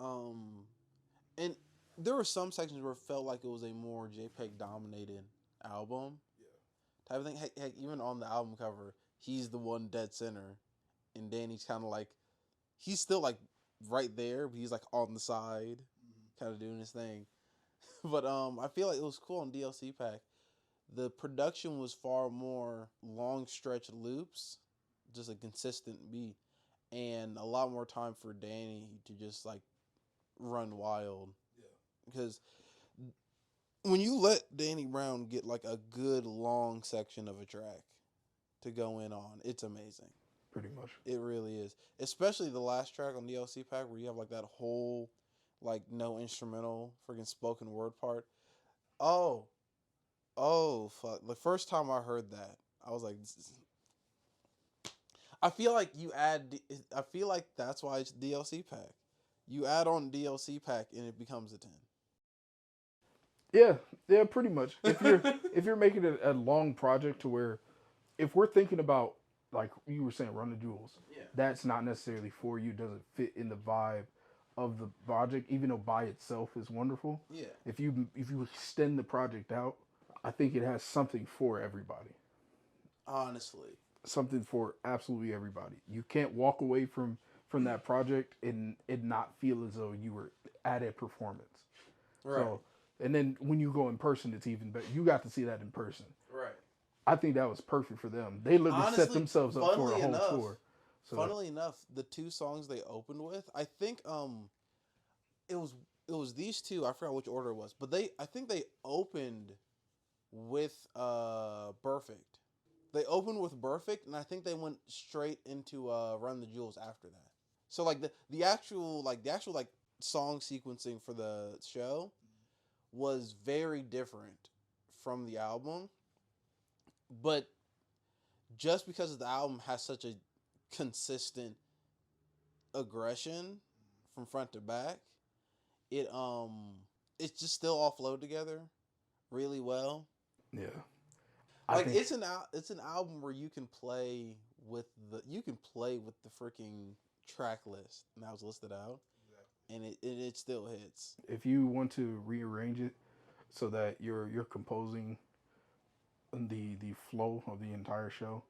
C: and there were some sections where it felt like it was a more JPEG dominated album.
D: Yeah.
C: Type of thing. Heck, even on the album cover, he's the one dead center, and Danny's kind of like, he's still like right there, but he's like on the side, kind of doing his thing. But I feel like it was cool on DLC-Pack. The production was far more long stretch loops, just a consistent beat, and a lot more time for Danny to just like run wild.
D: Yeah.
C: Because when you let Danny Brown get like a good long section of a track to go in on, it's amazing.
A: Pretty much.
C: It really is. Especially the last track on DLC-Pack where you have like that whole like no instrumental freaking spoken word part. Oh fuck. The first time I heard that, I was like, I feel like I feel like that's why it's DLC-Pack. You add on DLC-Pack and it becomes a 10.
A: Yeah, pretty much. If you're making it a long project to where, if we're thinking about, like you were saying, Run the Jewels, that's not necessarily for you. Doesn't fit in the vibe of the project, even though by itself is wonderful.
C: Yeah.
A: If you extend the project out, I think it has something for everybody.
C: Honestly.
A: Something for absolutely everybody. You can't walk away from that project and not feel as though you were at a performance.
C: Right.
A: So, and then when you go in person, it's even better. You got to see that in person.
C: Right.
A: I think that was perfect for them. They literally
C: Honestly,
A: set themselves up for a whole tour. So,
C: funnily enough, the two songs they opened with, I think it was these two. I forgot which order it was, but I think they opened with Perfect. They opened with Perfect, and I think they went straight into Run the Jewels after that. So like the actual song sequencing for the show was very different from the album. But just because the album has such a consistent aggression from front to back, it's just still all flowed together really well.
A: yeah.
C: Like it's an album where you can play with the freaking track list, and that was listed out, and it still hits.
A: If you want to rearrange it so that you're composing the flow of the entire show,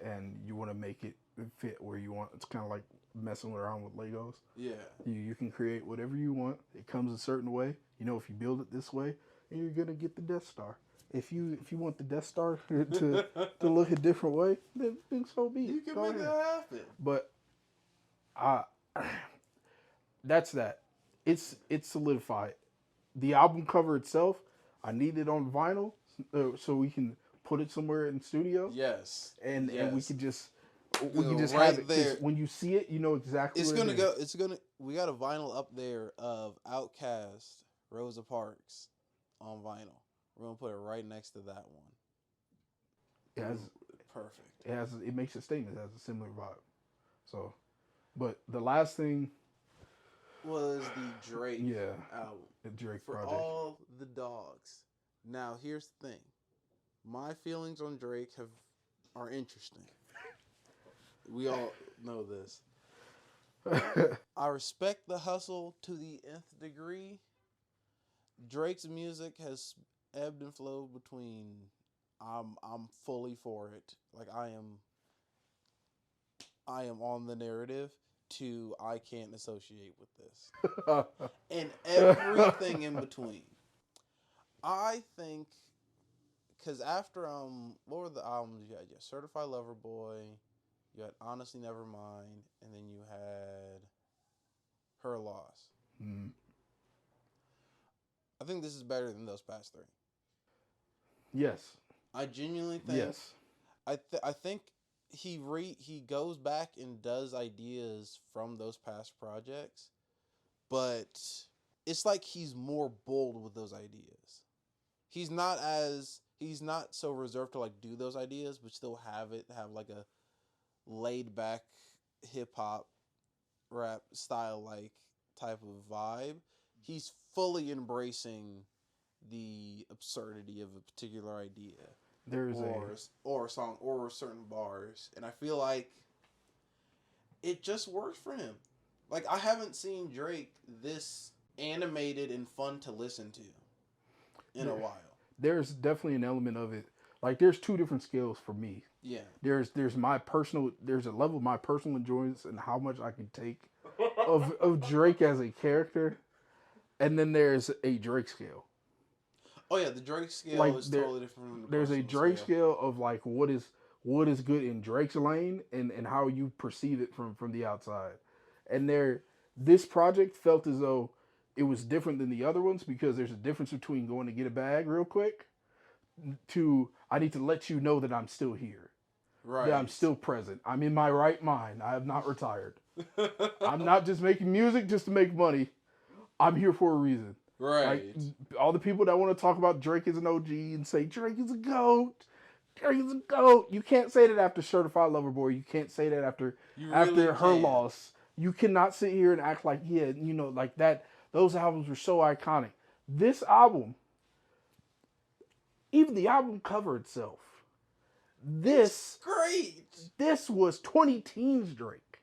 A: and you want to make it fit where you want, it's kind of like messing around with Legos.
C: Yeah.
A: You can create whatever you want. It comes a certain way. You know, if you build it this way, and you're gonna get the Death Star. If you want the Death Star to look a different way, then so be it.
C: You can make that happen.
A: But that's that. It's solidified. The album cover itself, I need it on vinyl so we can put it somewhere in the studio.
C: Yes.
A: And we
C: Yes.
A: could just
C: Right
A: have it. 'Cause
C: there.
A: when you see it, you know exactly.
C: It's
A: what
C: gonna
A: it
C: go.
A: is.
C: It's gonna. We got a vinyl up there of Outkast, Rosa Parks, on vinyl. We're gonna put it right next to that one.
A: It has
C: Perfect.
A: it makes a statement. It has a similar vibe. So, but the last thing
C: Was the Drake album.
A: the Drake
C: For
A: project.
C: all the dogs. Now here's the thing. My feelings on Drake are interesting. We all know this. I respect the hustle to the nth degree. Drake's music has ebbed and flowed between I'm fully for it. Like I am on the narrative to I can't associate with this. And everything in between. I think because after what were the albums you had? You had Certified Lover Boy, you had Honestly Nevermind, and then you had Her Loss.
A: Mm.
C: I think this is better than those past three.
A: Yes.
C: I genuinely think.
A: Yes.
C: I think he goes back and does ideas from those past projects, but it's like he's more bold with those ideas. He's not so reserved to like do those ideas, but still have like a laid back hip hop rap style like type of vibe. He's fully embracing the absurdity of a particular idea. Or a song or certain bars, and I feel like it just works for him. Like I haven't seen Drake this animated and fun to listen to in a while.
A: There's definitely an element of it. Like there's two different scales for me.
C: Yeah.
A: There's a level of my personal enjoyment and how much I can take of Drake as a character, and then there's a Drake scale.
C: Oh yeah, the Drake scale
A: like
C: is totally different from the
A: there's a Drake scale of like what is good in Drake's lane and how you perceive it from the outside. And this project felt as though it was different than the other ones because there's a difference between going to get a bag real quick to I need to let you know that I'm still here.
C: Right.
A: That I'm still present. I'm in my right mind. I have not retired. I'm not just making music just to make money. I'm here for a reason.
C: Right.
A: Like, all the people that want to talk about Drake as an OG and say Drake is a GOAT. Drake is a GOAT. You can't say that after Certified Lover Boy. You can't say that after Her Loss. You cannot sit here and act like, yeah, you know, like that. Those albums were so iconic. This album, even the album cover itself, this was 20 teens Drake.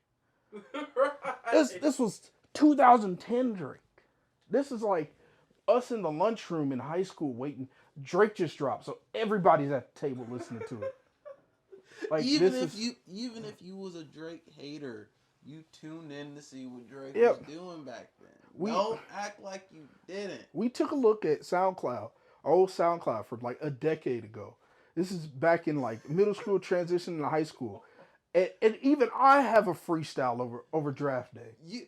C: Right.
A: This was 2010 Drake. This is like us in the lunchroom in high school waiting. Drake just dropped, so everybody's at the table listening to it. Like
C: even if you was a Drake hater, you tuned in to see what Drake was doing back then. Don't act like you didn't.
A: We took a look at SoundCloud, our old SoundCloud from like a decade ago. This is back in like middle school, transition to high school, and even I have a freestyle over draft day.
C: You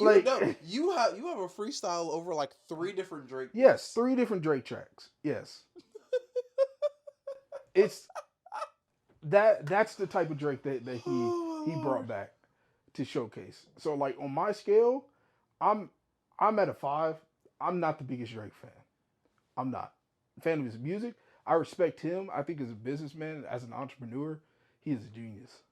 C: have a freestyle over like 3 different Drake.
A: Yes, 3 different Drake tracks. Yes. It's that's the type of Drake that he brought back to showcase. So like on my scale, I'm at a 5. I'm not the biggest Drake fan. I'm not a fan of his music. I respect him. I think as a businessman, as an entrepreneur, he is a genius.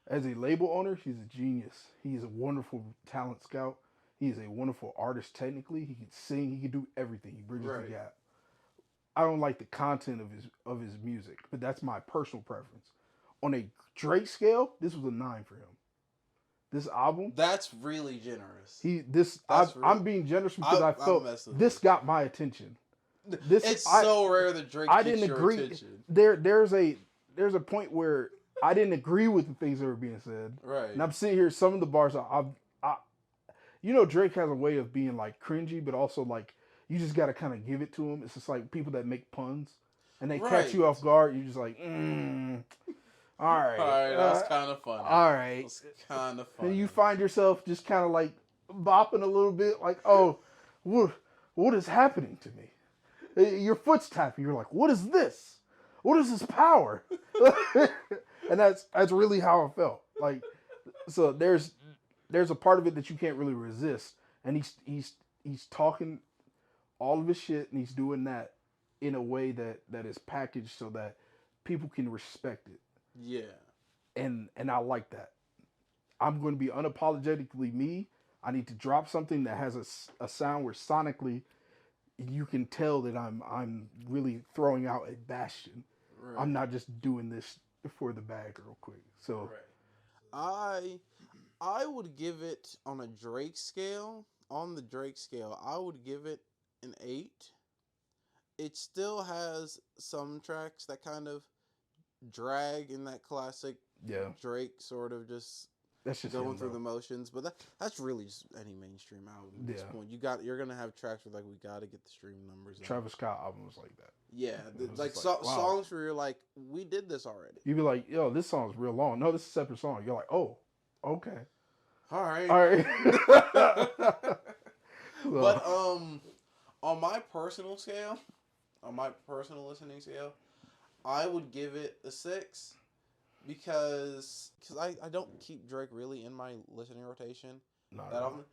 A: As a label owner, he's a genius. He is a wonderful talent scout. He is a wonderful artist technically. He can sing. He can do everything. He bridges the gap. I don't like the content of his music, but that's my personal preference. On a Drake scale, this was a 9 for him. This album.
C: That's really generous.
A: I'm being generous because I felt this got my attention.
C: It's so rare that Drake gets your attention.
A: There's a point where I didn't agree with the things that were being said.
C: Right.
A: And I'm sitting here, some of the bars, Drake has a way of being like cringy, but also like, you just got to kind of give it to him. It's just like people that make puns and they catch you off guard. You're just like, all right.
C: All right, that's kind of funny.
A: All right.
C: That's kind of funny.
A: And you find yourself just kind of like bopping a little bit like, oh, what is happening to me? Your foot's tapping. You're like, what is this? what is his power? And that's really how I felt. Like, so there's a part of it that you can't really resist, and he's talking all of his shit, and he's doing that in a way that is packaged so that people can respect it.
C: Yeah.
A: And I like that. I'm going to be unapologetically me. I need to drop something that has a sound where sonically you can tell that I'm really throwing out a bastion.
C: Right.
A: I'm not just doing this for the bag real quick. So
C: I would give it on a Drake scale. On the Drake scale, I would give it an 8. It still has some tracks that kind of drag in that classic Drake sort of just
A: that's just
C: going
A: him,
C: through
A: bro.
C: the motions. But that's really just any mainstream album at this
A: Yeah.
C: point. You're gonna have tracks where like we gotta get the stream numbers up.
A: Travis Scott album was like that.
C: Yeah,
A: was
C: like
A: just like, wow.
C: songs where you're like, we did this already.
A: You'd be like, yo, this song's real long. No, this is a separate song. You're like, oh, okay.
C: All right. But on my personal scale, on my personal listening scale, I would give it a 6 because I don't keep Drake really in my listening rotation that often.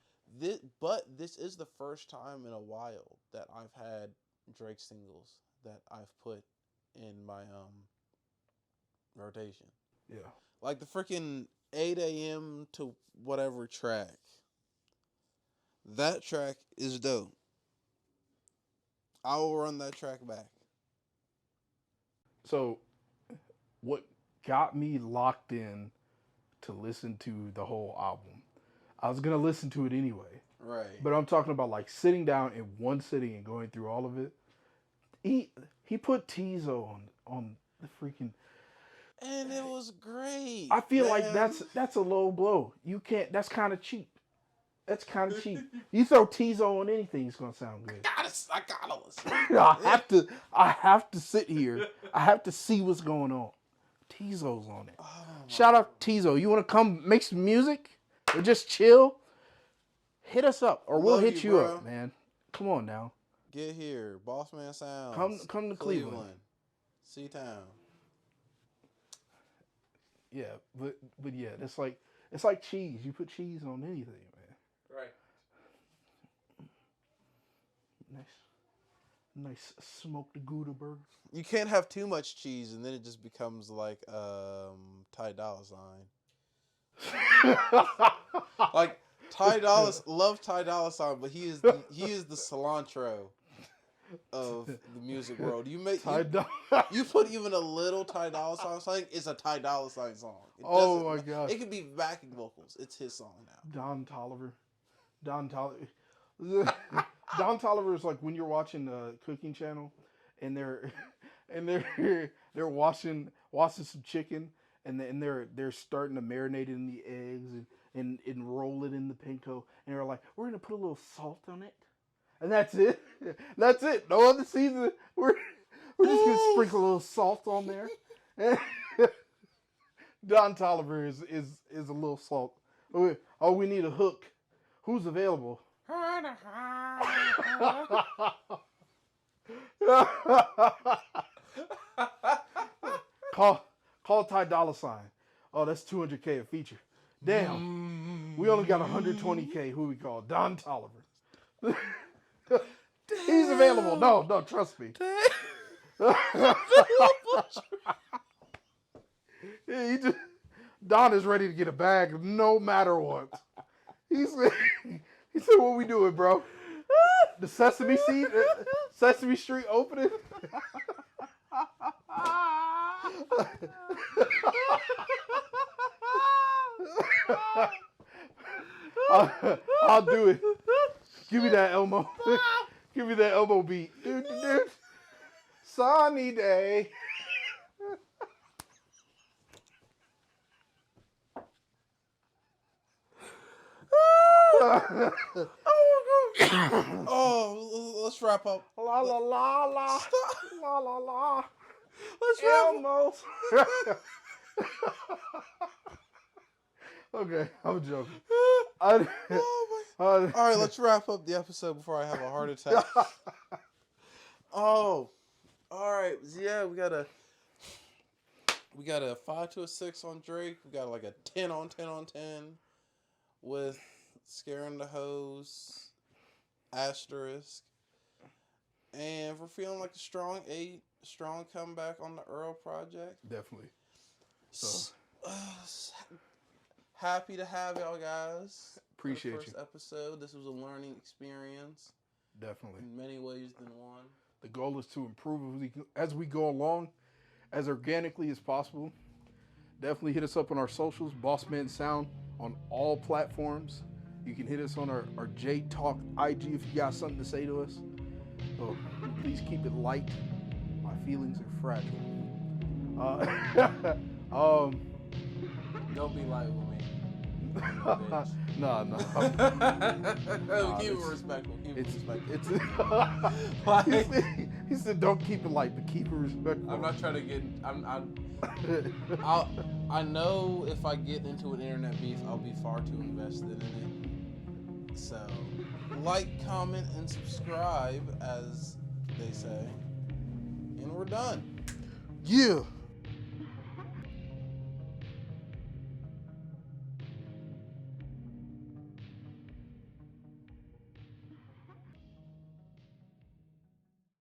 C: But this is the first time in a while that I've had Drake singles that I've put in my rotation.
A: Yeah.
C: Like the freaking 8 a.m. to whatever track. That track is dope. I will run that track back.
A: So, what got me locked in to listen to the whole album? I was gonna listen to it anyway,
C: Right.
A: but I'm talking about like sitting down in one sitting and going through all of it. He put Tizo on the freaking,
C: and it was great.
A: I feel
C: man.
A: like that's a low blow. You can't. That's kind of cheap. That's kind of cheap. You throw Tizo on anything, it's gonna sound good.
C: I gotta listen.
A: I have to sit here. I have to see what's going on. Tizo's on it.
C: Oh,
A: Shout out Tizo. You want to come make some music or just chill? Hit us up, or we'll
C: Love
A: hit
C: you,
A: you
C: bro.
A: up, man. Come on now.
C: Get here, Boss Man Sounds.
A: Come to Cleveland.
C: C-Town.
A: Yeah, but yeah, it's like cheese. You put cheese on anything, man.
C: Right.
A: Nice smoked Gouda burger.
C: You can't have too much cheese, and then it just becomes like Ty Dolla Sign. Like love Ty Dolla Sign, but he is the cilantro of the music world. You put even a little Ty Dolla Sign song, it's a Ty Dolla Sign song.
A: Oh my gosh.
C: It could be backing vocals. It's his song now.
A: Don Toliver is like when you're watching the cooking channel and they're washing some chicken and they're starting to marinate it in the eggs and roll it in the panko, and they're like, we're gonna put a little salt on it, and that's it. That's it. No other season. We're just gonna sprinkle a little salt on there. Don Toliver is a little salt. Oh, we need a hook. Who's available? Call Ty Dolla Sign. Oh, that's $200K a feature. Damn. We only got $120K. Who we call? Don Toliver. He's available. No, trust me. Don is ready to get a bag no matter what. He said, what we doing, bro? The Sesame Street opening? I'll do it. Give me that Elmo. Give me that Elmo beat. Dude. Sunny day.
C: Oh, let's wrap up.
A: La la la la.
C: Stop.
A: La la la.
C: Let's wrap up.
A: Elmo. Okay, I'm joking.
C: Oh my. All right, let's wrap up the episode before I have a heart attack. Oh, all right. Yeah, we gotta We got a 5 to a 6 on Drake. We got like a 10 on 10 on 10 with Scaring the Hoes, Asterisk. And we're feeling like a strong 8, strong comeback on the Earl project.
A: Definitely. So
C: happy to have y'all guys.
A: Appreciate
C: for the first
A: you.
C: episode. This was a learning experience.
A: Definitely.
C: In many ways than one.
A: The goal is to improve as we go along, as organically as possible. Definitely hit us up on our socials, Bossman Sound, on all platforms. You can hit us on our JADE TALK IG if you got something to say to us. So please keep it light. My feelings are fragile.
C: Don't be light with me.
A: No.
C: Keep it respectful. Keep it
A: respectful. He said, "Don't keep it light, but keep it respectful."
C: I'm not trying to get. I know if I get into an internet beef, I'll be far too invested in it. So, like, comment, and subscribe, as they say, and we're done.
A: Yeah.